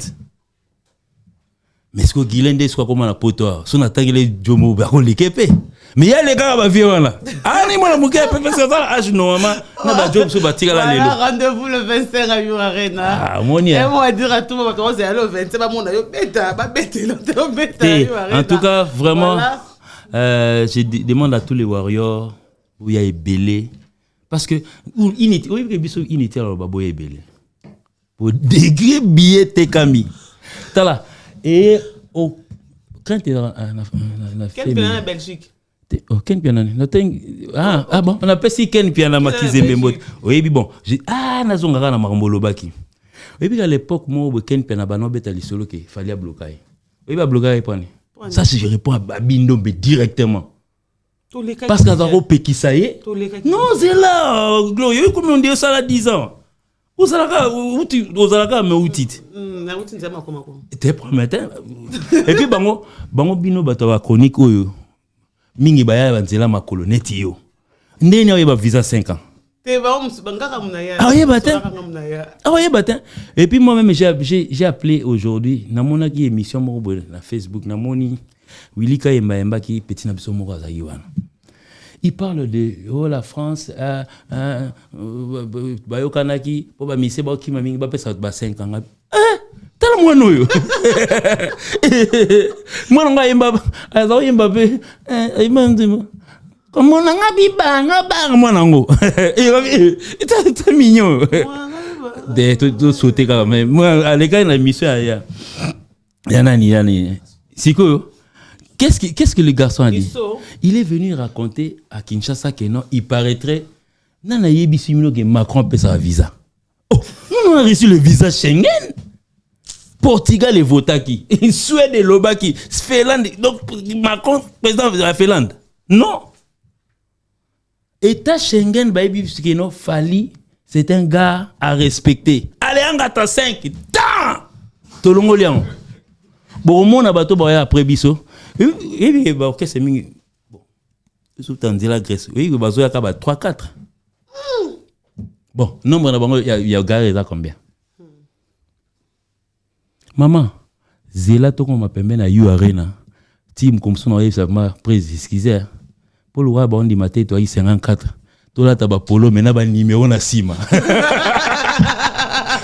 Mais ce que Guylain dit soit comment la poto, son atangile Jomo ba ko lekepe. Mais il y a les gars qui vont là. Ah, ni moi la mouké, parce que ça, âge normalement, n'a pas de job sur bâtir la lélo. Rendez-vous le 25 à Yu Arena. Ah, mon dieu. Et moi, dire à tout le monde, c'est le 25, pas mon aïe, bêta, pas bêta, en tout cas, vraiment, je demande à tous les warriors où il y a belé. Parce que, oui, que inité, alors, babo est belé. Pour degré billet, t'es Camille. T'as là. Et, quand tu es en quel pays en Belgique? Ken piano ah bon on appelle si Ken piano makize mbembo oui bon nazongaka na makambo baki oui puis à l'époque moi Ken piano bano beta lisolo ke fallait bloquer oui ba bloquer prendre ça si je réponds à Babindo directement parce que ça pekisa ye non c'est là glorieux comme on dit ça là 10 ans où ça là où ça là mais où titre na où tinza makoma ko te prometteur et puis bango bino bato ba chronique oyo mingi baya banzela makolo neti yo ndeni oyeba visa 5 ans te ba bangaka munaya et puis moi même j'ai appelé aujourd'hui na monaki émission moko na Facebook na moni Willy Kayemba qui petit na biso moko azaki wana il parle de la France bayokanaki po ba mise ba kima mingi ba pesa ba 5 ans tala mwana oyo mwana nga yemba aza yemba pe imanzimo comme on a bibanga bang mwana ngo c'est mignon de tout sauter quand même moi à l'école la mission ya nani siko Qu'est-ce que le garçon a dit? Bisso. Il est venu raconter à Kinshasa que non, il paraîtrait Nana yebi simino que Macron peut sa visa. Oh, on a reçu le visa Schengen. Portugal et Votaki, Suède et Lobaki, Finlande. Donc Macron président de la Finlande. Non. État Schengen baby non Fali, c'est un gars à respecter. Allez en gata 5. Tant. Tolongo lian. Bon mon abato ba après biso. Et bah OK c'est mingi. Bon. Sous tandi la Grèce. Oui, bazo ya ka ba 3 4. Bon, nombre na bango ya gars là combien? Maman, zela to ko mapembe na U Arena. Team comme son oreille ça m'a prise excusez. Pour le roi bon di maté to 54. To la taba polo mena ba numéro na sima.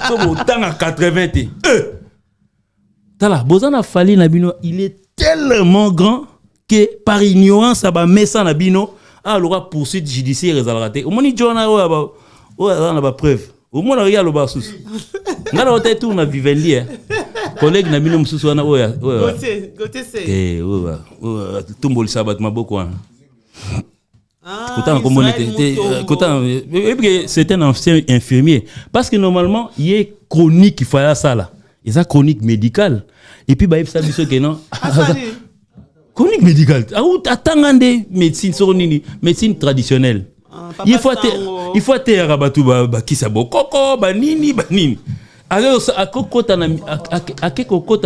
So bon temps à 80. Tala, bozana Fali na bino, il est tellement grand que par ignorance ça ba messa na bino, le roi poursuite judiciaire ezalaka. Au moni jona na ba preuve. Au moins regarde le basus. Ngala hotel tour na Vivendi collègue na bino mususu wana Côté c'est. Tumbol sabat maboko. C'est un ancien infirmier. Parce que normalement, il y a chronique qui fait ça là. Il y a chronique médicale. Et puis, il y a ça que non. Chronique médicale. Attends, médecine traditionnelle. Il faut te rabatou qui ça koko banini banini. Alors à kokota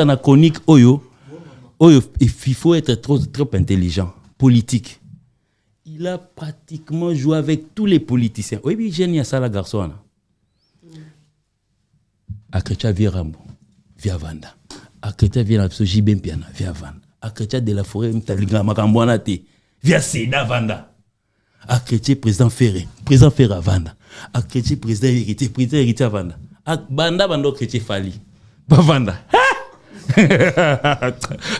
na chronique oyo il faut être trop intelligent, politique. Il a pratiquement joué avec tous les politiciens. Oui, oui, génie à ça la garçon. Akrecha via Rambo, via Vanda. Akrecha via la JB Piana, via Vanda. Akrecha de la forêt Mtalinga Makambwana te, via Seda Vanda. Akrecha président Ferré à Vanda. Akrecha président héritier à Vanda. Banda bando Akrecha Fali. Pas Vanda.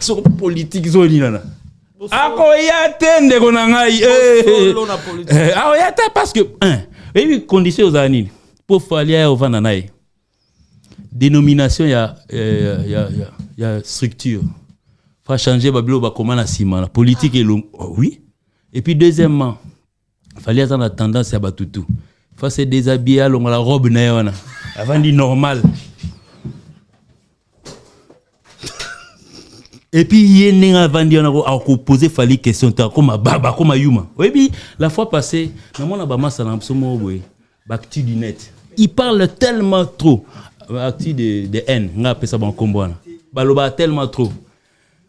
Sur politique zone nana. Akoyate ndeko na ngai akoyate parce que et puis condition aux années pour Fali au Vanda nae. Dénomination ya structure. Faut changer babilo ba comment na sima la politique est long. Oh, oui. Et puis deuxièmement, fallait avoir tendance à batutu. Faut se déshabiller à la robe na yona. Avant dit normal. Et puis il avant dit on a poser fallait question comme baba comme yuma. Oui puis la fois passée, na mona ba masa na msomo boy. Bakti du net. Il parle tellement trop. Acti de haine, on appelle ça bon combo. Baloba tellement trop.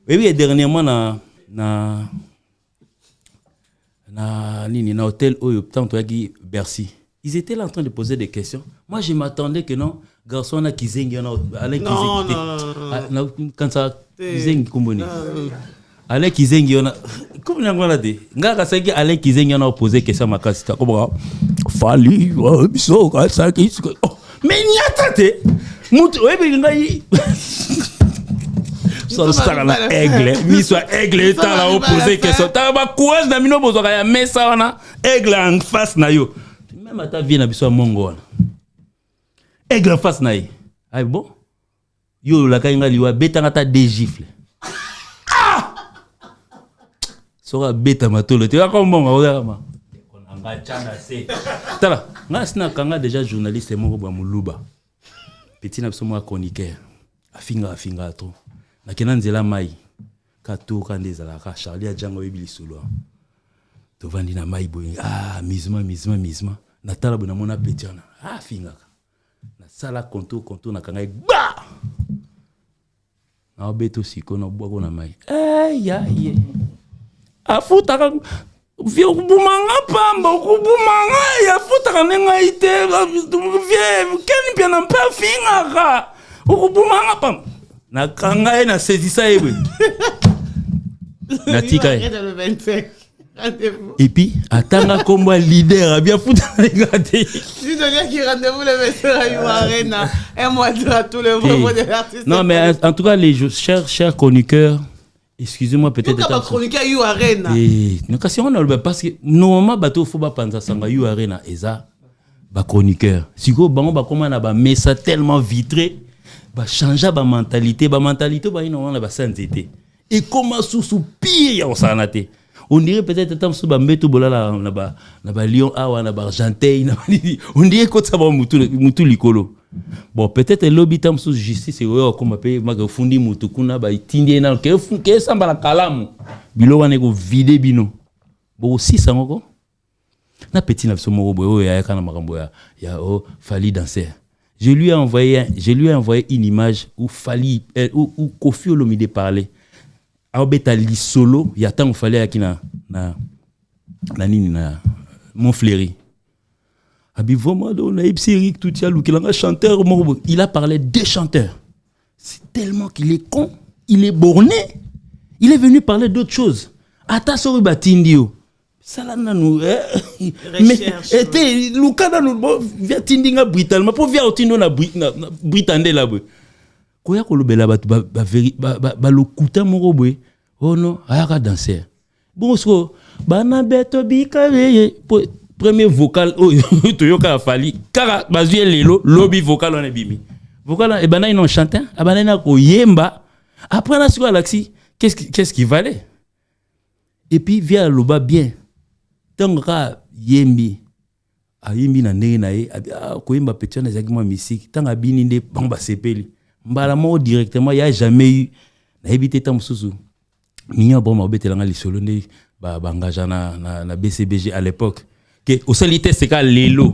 Oui, dernièrement na hôtel Bercy. Ils étaient là en train de poser des questions. Moi, je m'attendais que non, garçon na kizengi Alain Kizengi. Non, quand ça Kizengi komboni. Alain Kizengi on a comment on a dit. Ngaka saki Alain Kizengi on a posé question makasita comme Fali biso ka ça qui mais n'y a tate mutu webi ngai so star la aigle mi soit aigle ta la opposé question ta ba courage na mino bozo ya mesa wana aigle en face na yo même ata vie na biso mongo wana aigle en face na yi ay bon yo la kainga liwa betanga ta des gifles sora beta matolo te ka mongo ozama konanga chana se tala nga sina kanga déjà journaliste moko ba muluba petit na biso mo chroniqueur afinga trop na kena nzela mai ka to ka ndezala ka Charlie Adjango yebili solo to vandi na mai boy misma na tala bona mona petit na afinga na sala konto na kanga ba na obeto siko na bwako na mai ya afuta ka vieux kubumanga pamba kubumanga ya futa kanenga ite vieux keni bien na pa finga ka kubumanga pamba na kanga na saisissa ebe na tika et puis atanga kombo leader bien futa regarder si donner qui rendez-vous le message à You Arena et moi à tous les mots de l'artiste. Non mais en tout cas les chers chroniqueurs. Excusez-moi peut-être d'être chroniqueur You Arena. Non kasi on a parce que normalement bateau faut pas penser sanga You Arena eza ba chroniqueur. Siko bango ba comment na ba messa tellement vitré ba changer ba mentalité ba ino on a ba sainteté. et comment sous pire on s'en a été. On dirait peut-être tant sous bambeto bola na ba Lyon awa na ba Argenteuil on dirait que ça va mutu likolo. Bon peut-être lobby tam sous justice et comme appelé magafundi mutu kuna ba itindi na ke samba la kalamu bilo wane ko vide bino. Bon aussi ça ngoko. Na petit na somo boyo ya kana makambo ya Fally danser. Je lui ai envoyé une image où Fally où Koffi Olomide parlait. Aobeta li solo ya tant fallait akina na Montfleury. Abi vraiment on a Ipsiric tout ça un chanteur il a parlé deux chanteurs. C'est tellement qu'il est con, il est borné. Il est venu parler d'autre chose. Ata sori batindio. Sala nanu mais était lukana no via tindinga brutalement pour via otindo na britande là bwe. Koya kolobela batu ba lokuta moko bwe. Oh non, ayaka danser. Bon so bana beto bikare premier vocal toyoka Fally kara bazuye lelo lobby vocal on ebimi. Vocal et bana ils chanté, abana na ko yemba. Après na siko Alexis, qu'est-ce qui valait? Et puis via loba bien. Tanga yembi ayembi na ndenge na ye ko yemba petit na zaki moi musique tanga bini nde bamba sepeli. Mbala mo directement il y a jamais eu na éviter tam susu minya bon mabetela nga lisolo nde ba engagé na BCBG à l'époque que au solité c'est ka lelo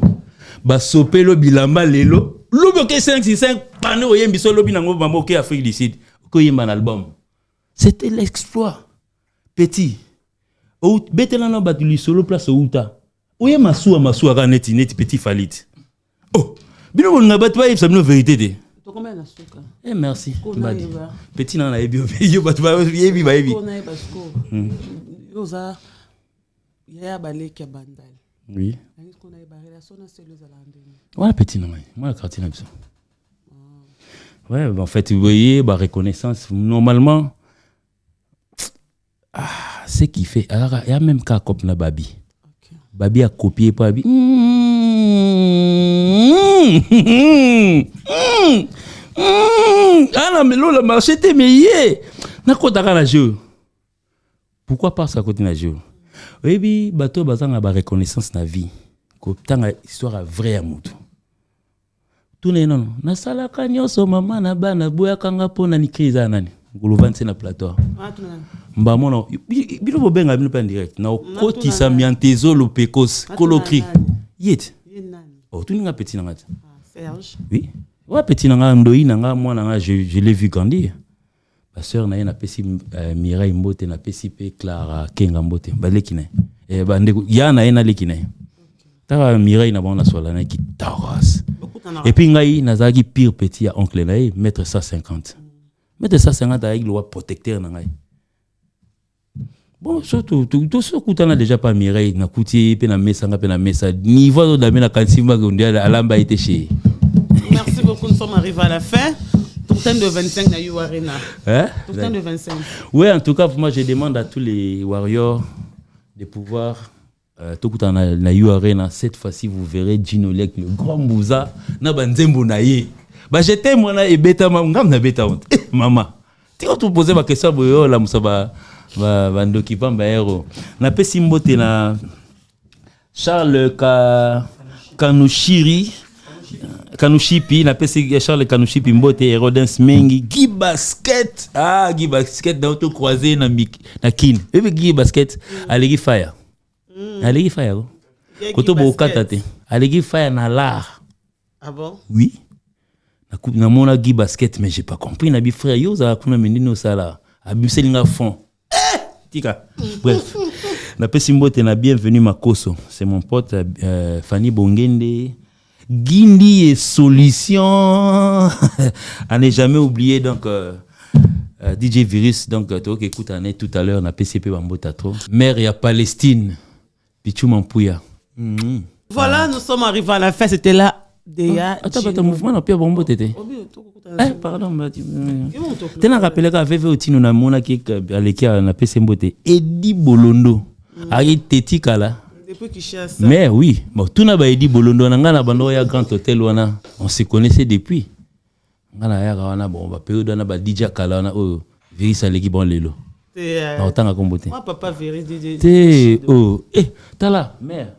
ba sopelo bilamba lelo lobo ke 565 pano oyembi solo binango bambo ke Afrique du Sud ko yemba na album. C'était l'exploit petit o betela na ba lisolo place outa oye masua ka neti petit Falit. Oh bino nga batwa yebsa bino vérité de. Combien de sucre? Eh merci. Petit nan na ebi yo batwa yebi ba yebi. Kona parce que yoza ya baleki bandal. Oui. Est-ce qu'on a une relation sérieuse à l'andine? Ouais petit nan moi la quartier na biso. Ouais en fait vous voyez ba reconnaissance normalement ce qui fait il y a même cas comme na Babi. Okay. Babi a copié pas Babi. Ah mais là le marché était meilleur. Na kota kana jeu. Pourquoi pas ça côté na jeu? Oui bi bato bazanga ba reconnaissance na vie. Ko tanga histoire vraie à mutu. Tout non na sala kanyoso mama na bana boya kanga pona ni crise nani. Nguluvanse na plateau. Ah tout nan. Mba mono bilo bobenga bino pa direct. Na okoti sa miantezo lo pekos kolokri. Yet. Oh tout ninga petit nanga. Serge. Oui. Ouais petit nanga ndoi nanga moi nanga je l'ai vu grandir. Ma sœur na na pesi Mireille Mbote na pesi pe Clara Kenga Mbote balekine. Eh bande ya na lekine. Ta Mireille na bona sola na ki taras. Et puis ngai nazaki pire petit à oncle na mettre 150. Mettre 150 avec le protecteur na ngai. Bon surtout tout ce que tu as déjà pas Mireille na kuti pe na mesa niveau de la kantima gondia alamba été chez. Merci beaucoup, nous sommes arrivés à la fin. Tourtin de 25 na You Arena. Hein? Tourtin de 25. Oui, en tout cas, moi je demande à tous les warriors de pouvoir tout na You Arena. Cette fois-ci, vous verrez Gino Lek, le grand Mouza, na banzembo na ye. Bah j'étais moi na ebeta ngam na beta honte. Maman, tu as tout posé ma question boyo la musa ba ndoki pamba hero. Na pesi mbote na Charles Kanushipi na pesi Charles Kanushipi mbote Herodens Mengi Guy Basket Guy Basket d'auto croisé na kin bébé Guy Basket alegi fire koto bokata te alegi fire na l'art. Ah bon? Oui na mona Guy Basket mais j'ai pas compris na bi frère yo za kuna menino sala abiselinga fond tika bref na pesi mbote na bienvenue Makoso, c'est mon pote Fanny Bongende Guindi et solution à ne jamais oublier donc DJ Virus donc toi qui écoute tout à l'heure na PCP Bambota trop mère ya Palestine Pichou Mampouya. Voilà, nous sommes arrivés à la fin, c'était là déjà. Attends mouvement na Pia Bombo tété. Pardon tu n'as rappelé qu'avait vu Otino na mona qui aleki na PC Mbote Edi Bolondo ari tetika là. Mais oui, bon, tout n'a pas dit Bolondo, on a un grand hôtel, on se connaissait depuis. On a bon, période on a DJ Kala, Véri saleki bon lelo. Autant comboté. Moi papa Véri Té oh tala mère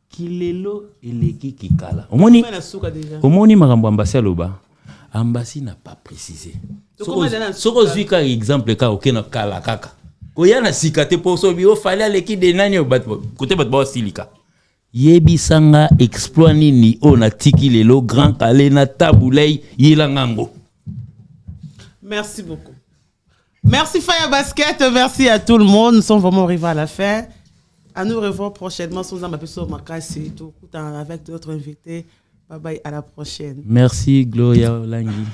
kilelo eleki kikala. Omoni makambo ambasi aloba. Ambasi n'a pas précisé. Soko zuika exemple ka okena kala kaka. Koya na sikate pour so bio fallait aleki de nani obat côté bat ba silika. Yebi sanga exploit nini ona tiki lelo grand kale na tabulei yila ngango. Merci beaucoup. Merci Faya Basket, merci à tout le monde. Nous sommes vraiment arrivés à la fin. À nous revoir prochainement sur Zambapéso Makasi, tout avec d'autres invités. Bye bye, à la prochaine. Merci Gloria Langi.